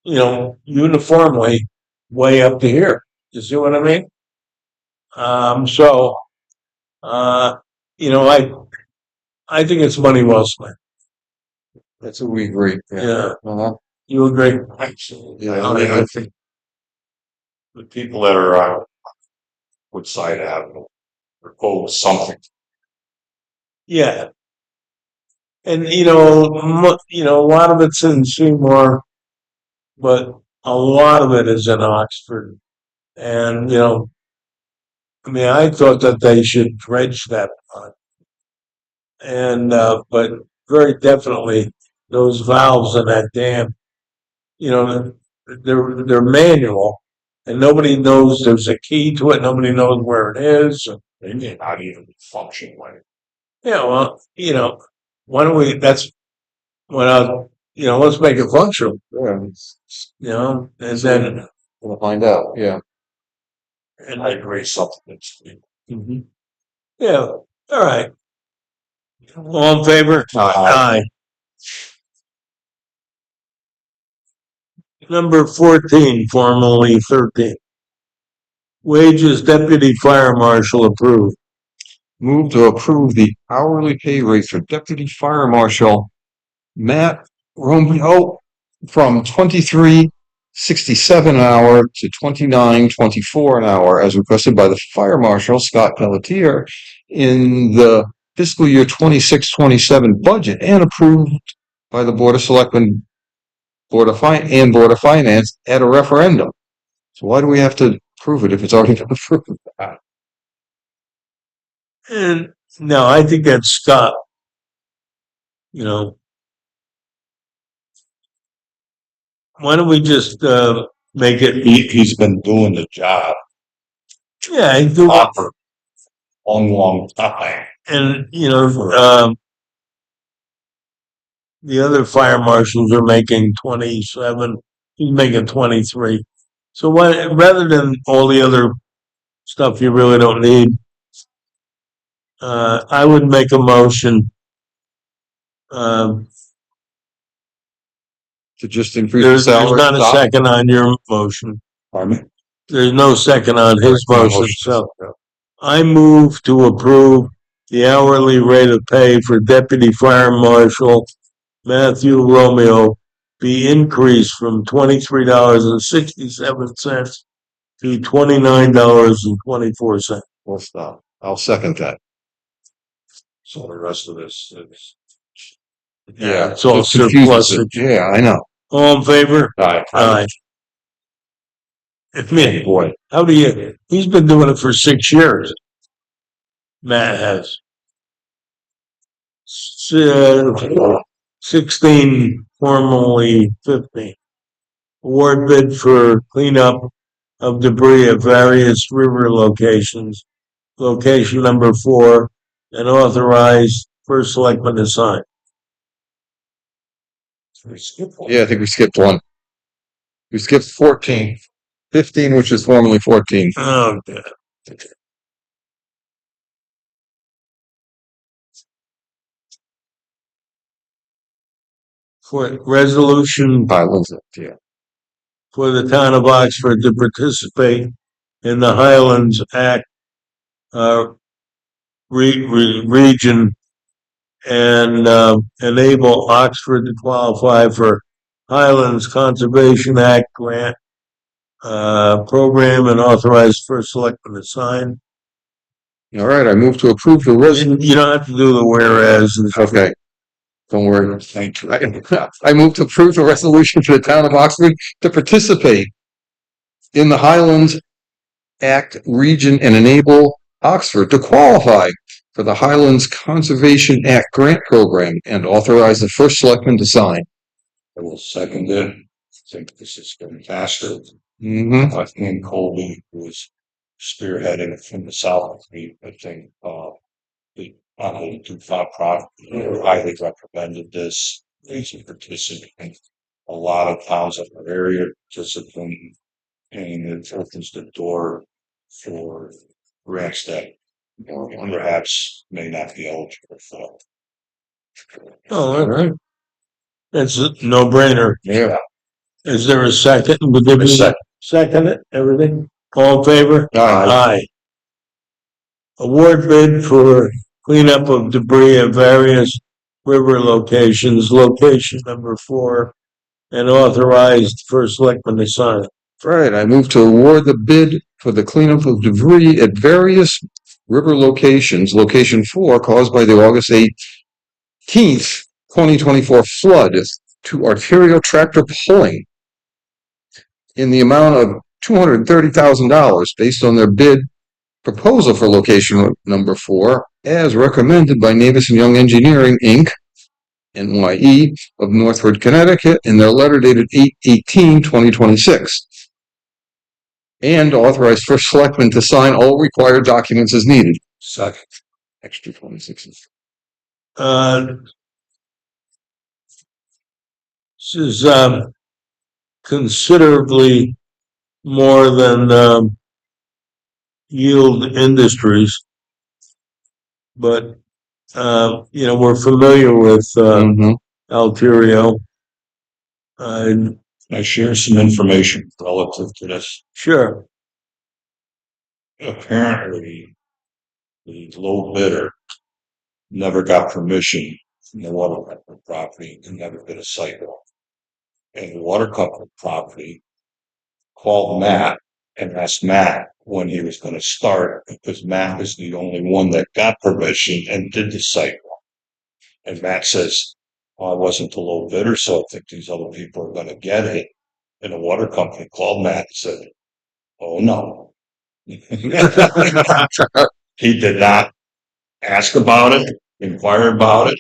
you know, uniformly way up to here. You see what I mean? You know, I think it's money well spent. That's what we agree. Yeah. Uh-huh. You agree? Absolutely. I think the people that are on Woodside Avenue are owed something. Yeah. And, a lot of it's in Seymour, but a lot of it is in Oxford. And, I mean, I thought that they should dredge that pond. And, but very definitely those valves in that dam, they're manual and nobody knows there's a key to it. Nobody knows where it is. They may not even function right. Yeah, well, why don't that's what let's make it functional, Yeah, and then, we'll find out, yeah. and I agree, something that's. Mhm. Yeah, all right. All in favor? Aye. Aye. Number 14, formerly 13. Wages deputy fire marshal approved. Move to approve the hourly pay rate for Deputy Fire Marshal Matt Romeo from $23.67 an hour to $29.24 an hour, as requested by the Fire Marshal Scott Pelletier in the fiscal year 26-27 budget, and approved by the Board of Selectmen, Board of Finance at a referendum. So why do we have to prove it if it's already been approved? And no, I think that's Scott. Why don't we just make it? He's been doing the job Yeah, he's doing it. for a long time. And the other fire marshals are making 27. He's making 23. So rather than all the other stuff you really don't need, I would make a motion. To just increase the There's salary? not a second on your motion. Pardon me? There's no second on his motion. So I move to approve the hourly rate of pay for Deputy Fire Marshal Matthew Romeo be increased from $23.67 to $29.24. We'll stop. I'll second that. So the rest of this is. Yeah, It's all it confuses surplus. it. Yeah, I know. All in favor? Aye. Aye. It's me. Boy, How do you? He's been doing it for 6 years. Matt has. 16, formerly 15. Award bid for cleanup of debris at various river locations. Location number 4, and authorize first selectman to sign. we skip one. Yeah, I think we skipped one. We skipped 14. 15, which is formerly 14. Oh, God. For resolution Highlands, yeah. for the town of Oxford to participate in the Highlands Act region and enable Oxford to qualify for Highlands Conservation Act grant program and authorize first selectman to sign. All right, I move to approve the resolution. You don't have to do the whereas. Okay. Don't worry. Thank you. I move to approve the resolution for the town of Oxford to participate in the Highlands Act region and enable Oxford to qualify for the Highlands Conservation Act grant program and authorize the first selectman to sign. I will second it. I think this is fantastic. Mm-hmm. I think Colby was spearheading it from the south. I think the DuPont product highly recommended this. He's a participant. A lot of towns in our area participate, and it opens the door for grants that perhaps may not be eligible for. Oh, all right. That's a no-brainer. Yeah. Is there a second? Second it, everything? All in favor? Aye. Award bid for cleanup of debris at various river locations. Location number 4, and authorize the first selectman to sign it. Right, I move to award the bid for the cleanup of debris at various river locations. Location 4 caused by the August 18th, 2024 flood to Arterial Tractor Pulling in the amount of $230,000 based on their bid proposal for location number 4 as recommended by Navis and Young Engineering, Inc., NYE, of Northford, Connecticut, in their letter dated 8/18/2026. And authorize first selectman to sign all required documents as needed. Second. Extra 26. This is considerably more than Yield Industries, but we're familiar with Alterio. I share some information relative to this. Sure. Apparently, the low bidder never got permission from the water company property and never did a site walk. And the water company property called Matt and asked Matt when he was going to start, because Matt was the only one that got permission and did the site walk. And Matt says, I wasn't the low bidder, so I think these other people are going to get it. And the water company called Matt and said, oh no. He did not ask about it, inquire about it,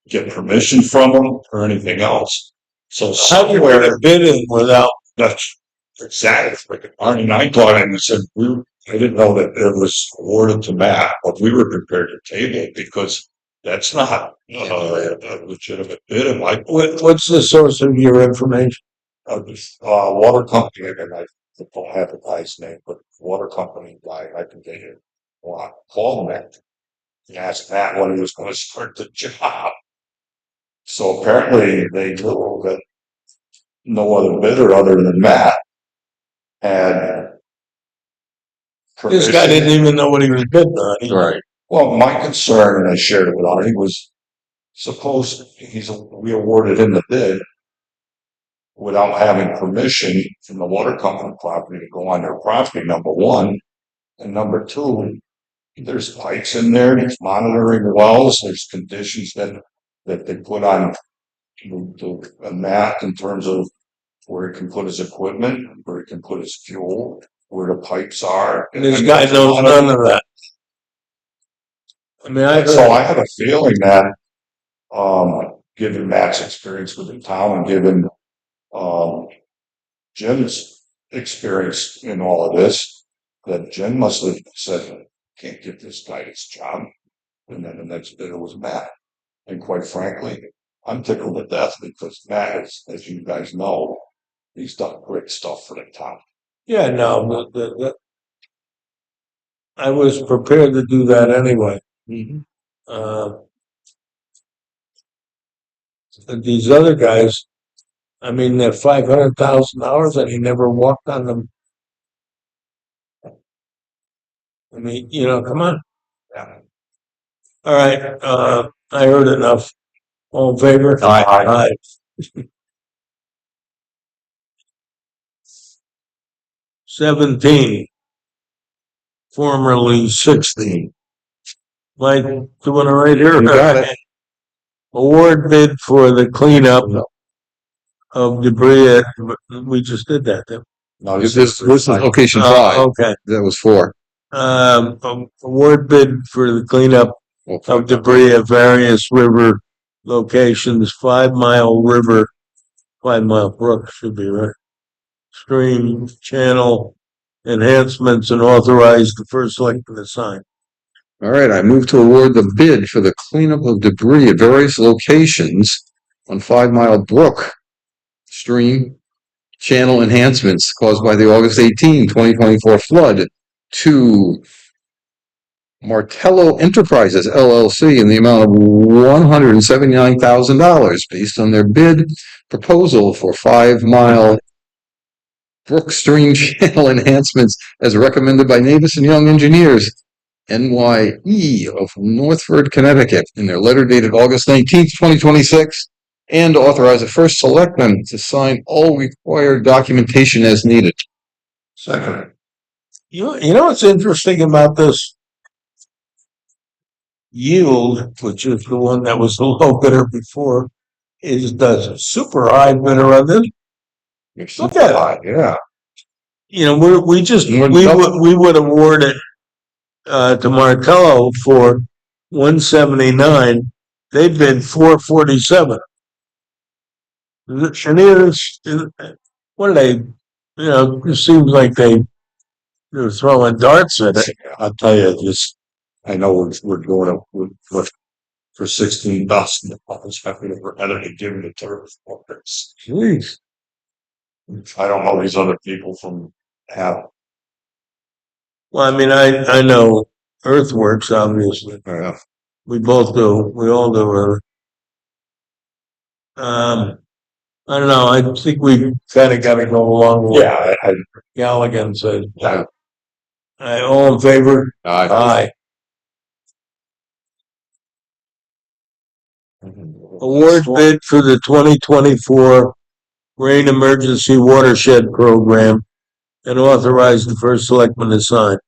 get permission from them or anything else. So How do you somewhere bid in without? that's exactly. Arnie and I thought and said I didn't know that it was awarded to Matt, but we were prepared to table it because that's not a legitimate bid. What's the source of your information? Water company, and I don't have the guy's name, but water company guy, I can get it. Call Matt and asked Matt when he was going to start the job. So apparently they knew that no other bidder other than Matt had This guy didn't even know what he was bidding on. Right. Well, my concern, and I shared it with Arnie, was suppose we awarded him the bid without having permission from the water company property to go on their property, number one. And number two, there's pipes in there, there's monitoring wells, there's conditions that they put on the map in terms of where he can put his equipment, where he can put his fuel, where the pipes are. And this guy knows none of that. I mean, So I have a feeling that, given Matt's experience with the town and given Jim's experience in all of this, that Jim must have said, can't give this guy his job. And then the next bidder was Matt. And quite frankly, I'm tickled to death because Matt, as you guys know, he's done great stuff for the town. yeah, no, I was prepared to do that anyway. These other guys, I mean, they're $500,000 and he never walked on them. I mean, come on. Yeah. All right, I heard enough. All in favor? Aye. Aye. 17, formerly 16. Mike, doing it right here? You got it. Award bid for the cleanup of debris. We just did that. didn't No, This is location we? 5. Okay. That was 4. Award bid for the cleanup of debris at various river locations, 5 Mile River, 5 Mile Brook should be right. Stream channel enhancements and authorize the first selectman to sign. All right, I move to award the bid for the cleanup of debris at various locations on 5 Mile Brook stream channel enhancements caused by the August 18, 2024 flood to Martello Enterprises LLC in the amount of $179,000 based on their bid proposal for 5 Mile Brook stream channel enhancements as recommended by Navis and Young Engineers, NYE, of Northford, Connecticut, in their letter dated August 19th, 2026. and authorize the first selectman to sign all required documentation as needed. Second. You know what's interesting about this? Yield, which is the one that was the low bidder before, is the super high bidder on this. Look at it. Yeah. You know, we would award it to Martello for 179. They bid 447. And what are they? You know, it seems like they're throwing darts at it. I'll tell you, just, I know we're going with for $16,000. Happy to for editing, giving it to her. Jeez. I don't know these other people from have. Well, I mean, I know Earthworks, obviously. Yeah. We both do. We all do, really. I don't know. I think we kind of got to go along with Yeah, I Galligan said. Yeah. All in favor? Aye. Award bid for the 2024 Rain Emergency Watershed Program and authorize the first selectman to sign.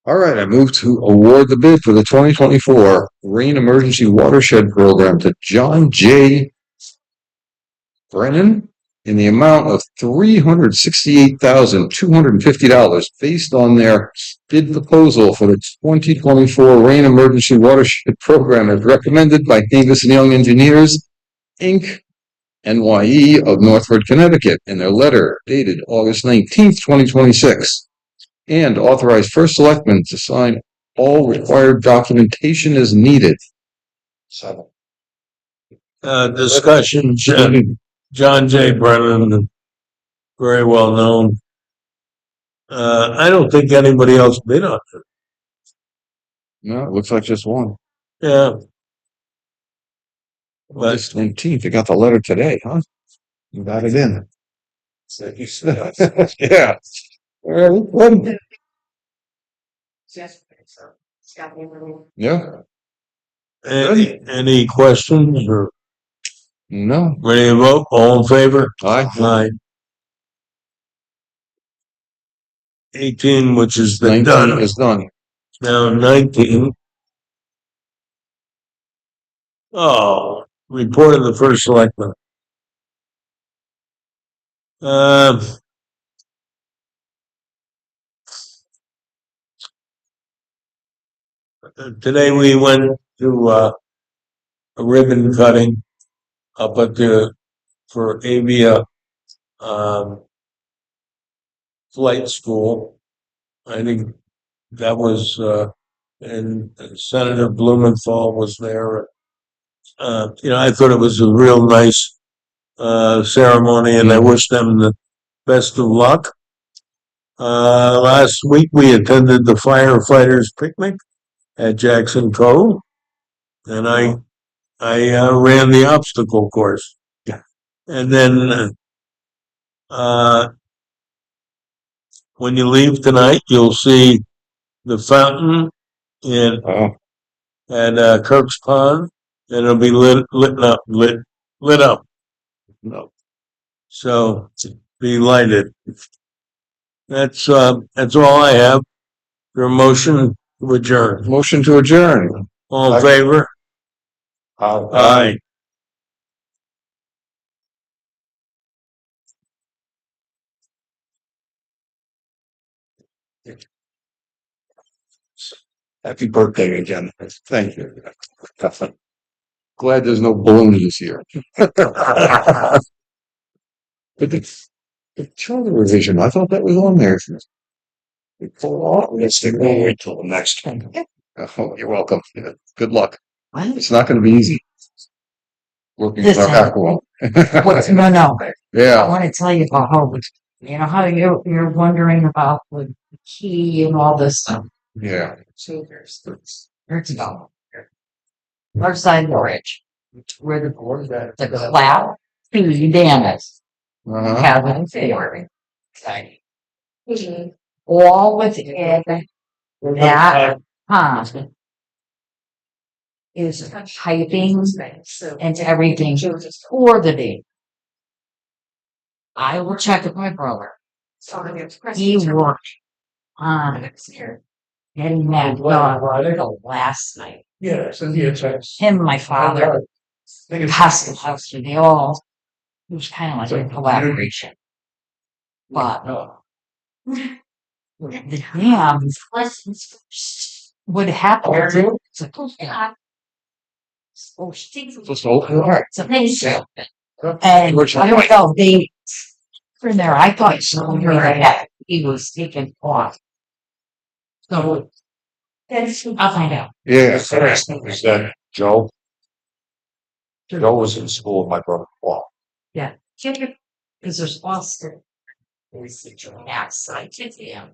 All right, I move to award the bid for the 2024 Rain Emergency Watershed Program to John J. Brennan in the amount of $368,250 based on their bid proposal for the 2024 Rain Emergency Watershed Program as recommended by Davis and Young Engineers, Inc., NYE of Northford, Connecticut, in their letter dated August 19th, 2026, and authorize first selectman to sign all required documentation as needed. Discussion, John J. Brennan, very well known. I don't think anybody else bid on it. No, it looks like just one. Yeah. August 19th, you got the letter today, huh? You got it in. Yeah. Yes, so it's got the information. Yeah, Any questions or no, ready to vote? All in favor? aye. Aye. 18, which is the 19 done. is done. Now 19. Oh, report of the first selectman. Today we went to a ribbon cutting up at for Avia flight school. I think that was and Senator Blumenthal was there. I thought it was a real nice ceremony, and I wish them the best of luck. Last week we attended the firefighters picnic at Jackson Cove, and I ran the obstacle course. And then when you leave tonight, you'll see the fountain at Kirk's Pond, and it'll be lit up. No. So be lighted. That's all I have. Your motion to adjourn. Motion to adjourn. All in favor? Aye. Happy birthday again. Thank you. Glad there's no balloons this year. But the charter revision, I thought that was on there. We pull off. It's to wait till the next one. Oh, you're welcome. Good luck. What? It's not going to be easy. Working with our Listen, alcohol. No. I Yeah. want to tell you about how, you know, how you're wondering about the key and all this stuff. Yeah. Changers. Where'd it go? North side of the ridge, where the flat fee dam is. Uh-huh. Cabin theory. Okay. Mm-hmm. All within that pond his piping and everything for the day. I will check with my brother. He worked on getting that done the last night. Yeah, send you a text. Him, my father, Pascal, they all, it was kind of like a collaboration. But the dam would happen. It's like, oh, God. Oh, she Just open it. it's amazing. And I don't know, they were in there. I thought he was taken off. So I'll find out. Yeah. Interesting is that Joe was in school with my brother Paul. Yeah. Because there's also outside to them.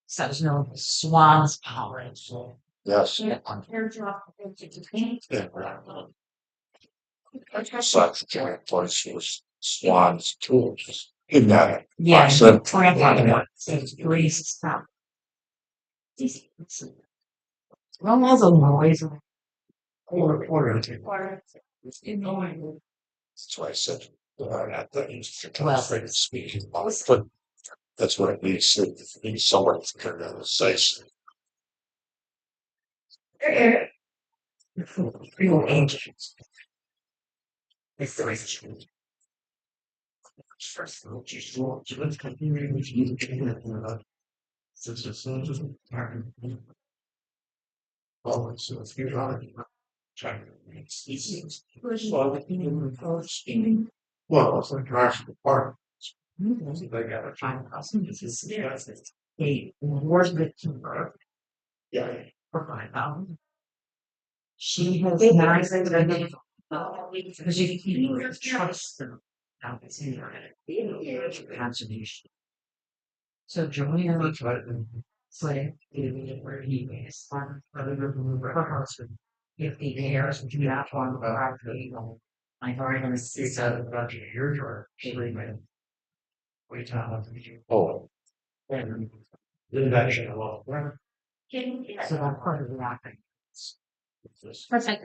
So there's no swans power and so. Yes. Yeah. Such giant place was swans tools in that. Yeah. I said, Grease stuff. Well, that's a noise. That's why I said, I thought you were Well. afraid of speaking about it, but that's what it needs. It needs someone to come down and say something. Real ancients. It's the rich. First of all, Oh, so if you're on it, trying to make species. Well, it's like actual part. They got a giant house. Hey, where's the timber? Yeah. For 5,000. She has nine because you can't trust them. Now it's in there. Conservation. So Joanna said, where he is, her husband, if the heirs do not want to buy the my daughter is about your drawer. wait out. Oh, And didn't actually well. so I'm part of the rocking. Perfect.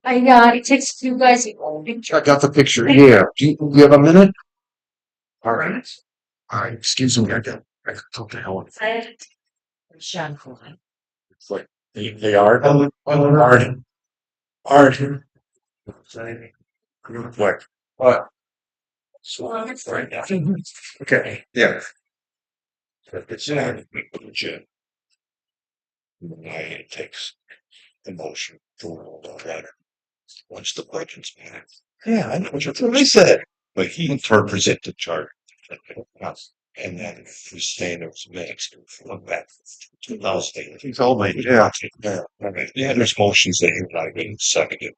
I got it takes two guys to go picture. I got the picture here. Do you have a minute? All right. All right. Excuse me. I got to hell. Sean Cohen. It's like they are art. What? So it's right now. Okay. Yeah. It's in legit. It takes emotion to hold on that. Once the budget's passed. Yeah, I know what I said. But he interprets it to chart. And then he's saying there was minutes to look back to 2008. He told me. Yeah. Yeah, there's motions that you're not getting seconded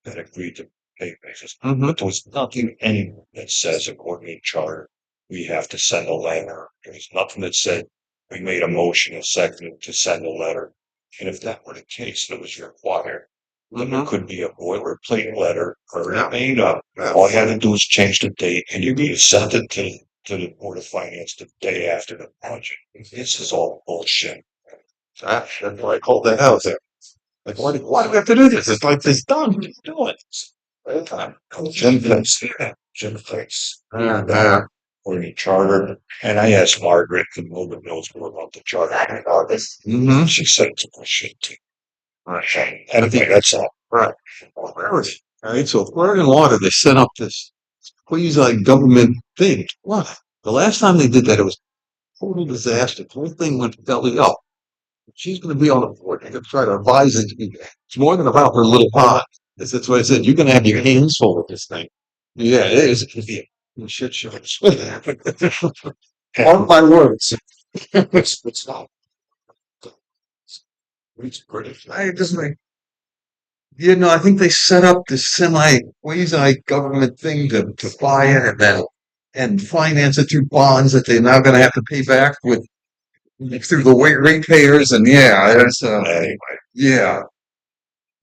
that agreed to pay basis. Mm-hmm. But there was nothing anywhere that says according to charter, we have to send a letter. There's nothing that said we made a motion and seconded to send a letter. And if that were the case, and it was required, then it could be a boilerplate letter or Yeah. made up. All you had to do is change the date and you could send it to the Board of Finance the day after the budget. This is all bullshit. That's why I called that out there. Like, why do we have to do this? It's like this done. Just do it. Jim thinks, Jim thinks, Yeah. or the charter. And I asked Margaret, the woman knows more about the charter. Mm-hmm. She said it's bullshit too. And I think that's all. Right. Where is it? All right. So Oregon Water, they set up this quasi government thing. What? The last time they did that, it was a total disaster. The whole thing went belly up. She's going to be on the board. They're going to try to advise it. It's more than about her little pot. That's what I said. You're going to have your hands full with this thing. Yeah, it is. It could be a shit show. Mark my words. It's not. It's pretty. I just like, I think they set up this quasi government thing to buy it and then and finance it through bonds that they're now going to have to pay back through the ratepayers. And Anyway, yeah,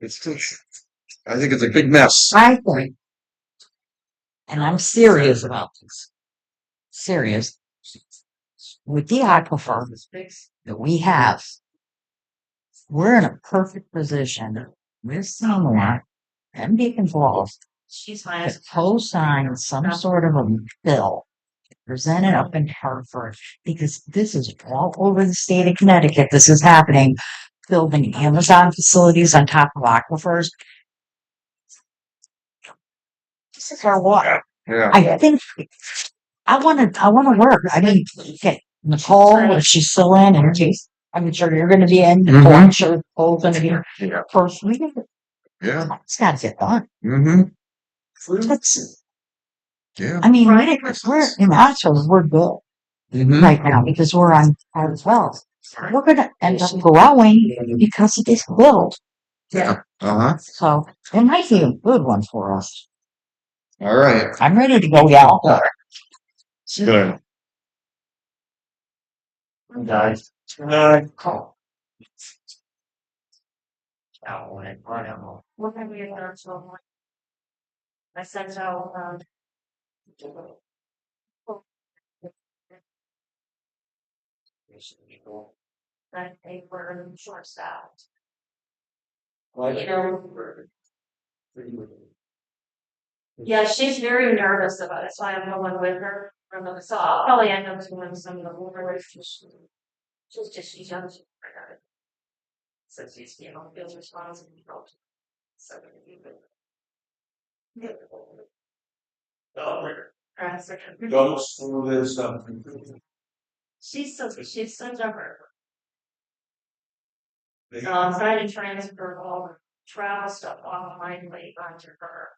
it's just, I think it's a big mess. I think, and I'm serious about this. Serious. With the aquifer that we have, we're in a perfect position with someone and be involved She's to my. co-sign some sort of a bill presented up in Hartford, because this is all over the state of Connecticut. This is happening, building Amazon facilities on top of aquifers. This is our water. Yeah. I think I want to work. I mean, get Nicole, if she's still in, and I'm sure you're going to be in. Nicole, I'm sure Nicole's going to be Yeah. first. Yeah. It's got to get done. That's, Yeah. I mean, we're in Astros, we're good right now because we're on as well. We're going to end up growing because of this bill. Yeah. Uh-huh. So it might be a good one for us. All right. I'm ready to go yell. Good. Guys. Call. What have we done so much? I sent out, that they were short staffed. You know, yeah, she's very nervous about it, so I am going with her. So I'll probably end up doing some of the more relationships. She's young. She's forgot it. So she's, feels responsible. So, Goes through this stuff. she's so stubborn. So I'm trying to transfer all the travel stuff online onto her.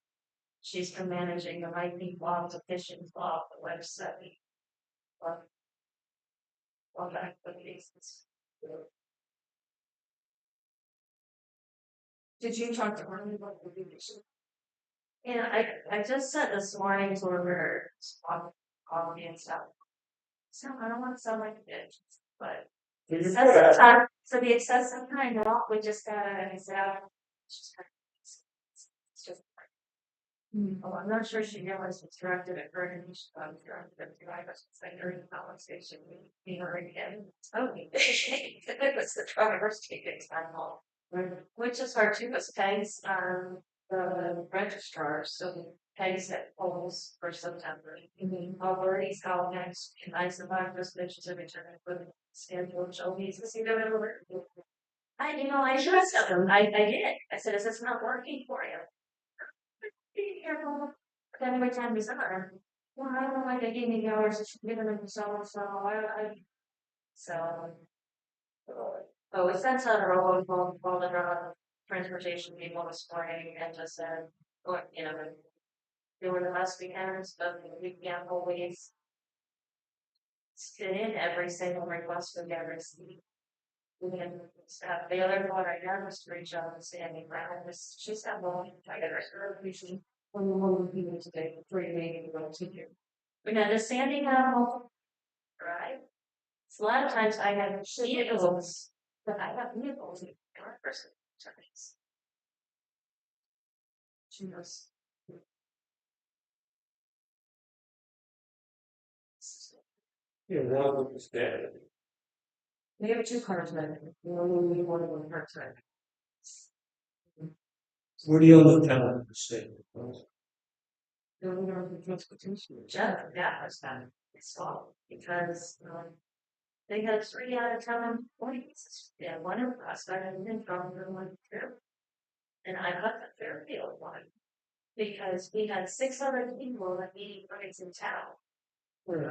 She's been managing the Lightning blog, the fishing blog, the website. All that activities. Did you talk to her about the videos? Yeah, I just said this morning to her on coffee and stuff. So I don't want to sound like a bitch, but so the excessive kind of we just gotta it's just oh, I'm not sure she realized it's directed at her and she's directed at the guy that's during the conversation we were again. Oh, it was the driver's ticket time home. Which is hard too, because Peg's the registrar, so Peg's at polls for September. Already how next and I survived those bitches every time I put in schedule, show me to see them over. I trust them. I did. I said, is this not working for you? Be careful. Then every time we said her, well, I don't like they gave me the hours, it should give them so so oh, we sent out a robot called the transportation people this morning and just said, what, doing the best we can, but we can't always fit in every single request we get received. The other one I got was to reach out to Sandy Brown, she's got one, I got her, we should, one people today, 3 meetings ago to do. But now does Sandy have multiple, right? So a lot of times I have vehicles, but I have vehicles in our person attorneys. She knows. Yeah, one of them is dead. We have 2 cars now. We only need one of them per time. What do you look at the state? Jeff, yeah, was done. It's all because they had 3 out of 10 points. Yeah, one of us got in from the one Fairfield. And I got the Fairfield one because we had 6 other people that needed rides in town.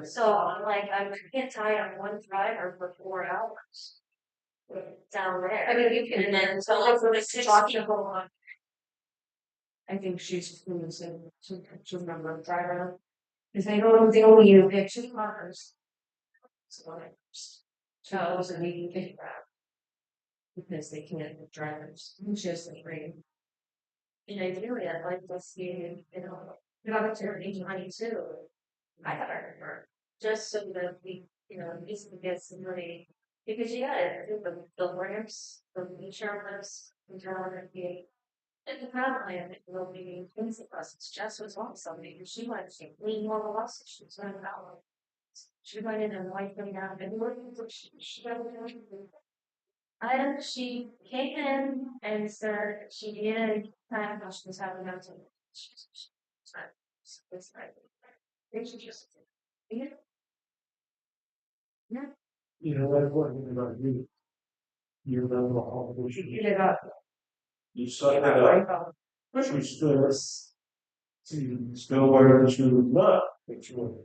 So I'm like, I can't tie on one driver for 4 hours down there. I mean, you can, and then so like for the 6 people on. I think she's the same to remember driver. Because they only you pick 2 cars. So those are needing to figure out. Because they can't have drivers, which is the dream. And ideally, I'd like to see, the opportunity money too. I got her just so that we, at least we get some money. Because you gotta do the ramps, the wheelchair ramps, the driver gate. And the problem I have it will be things that us. Jess was awesome because she went to clean more of us. She was on that. She went in and wiped them down and she She came in and said she needed time, how she was having that. It's like, they should just. Yeah. You know, that's what we're about you. You remember all the issues. Yeah. You saw that, she still wearing shoes, but Which one?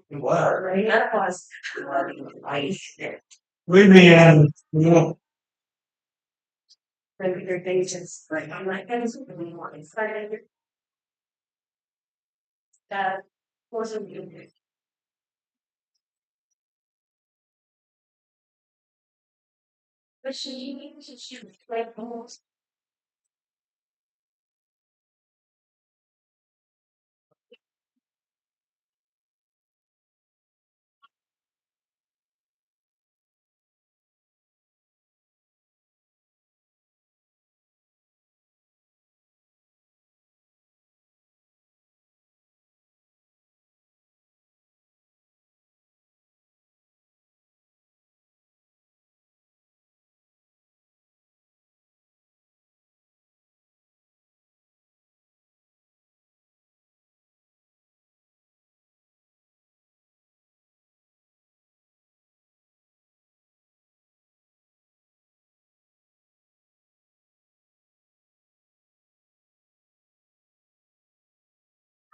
what? Right, that was. We began, you know, Maybe their agents, like, I'm like, that is really more excited. That wasn't good. But she like almost.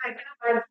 I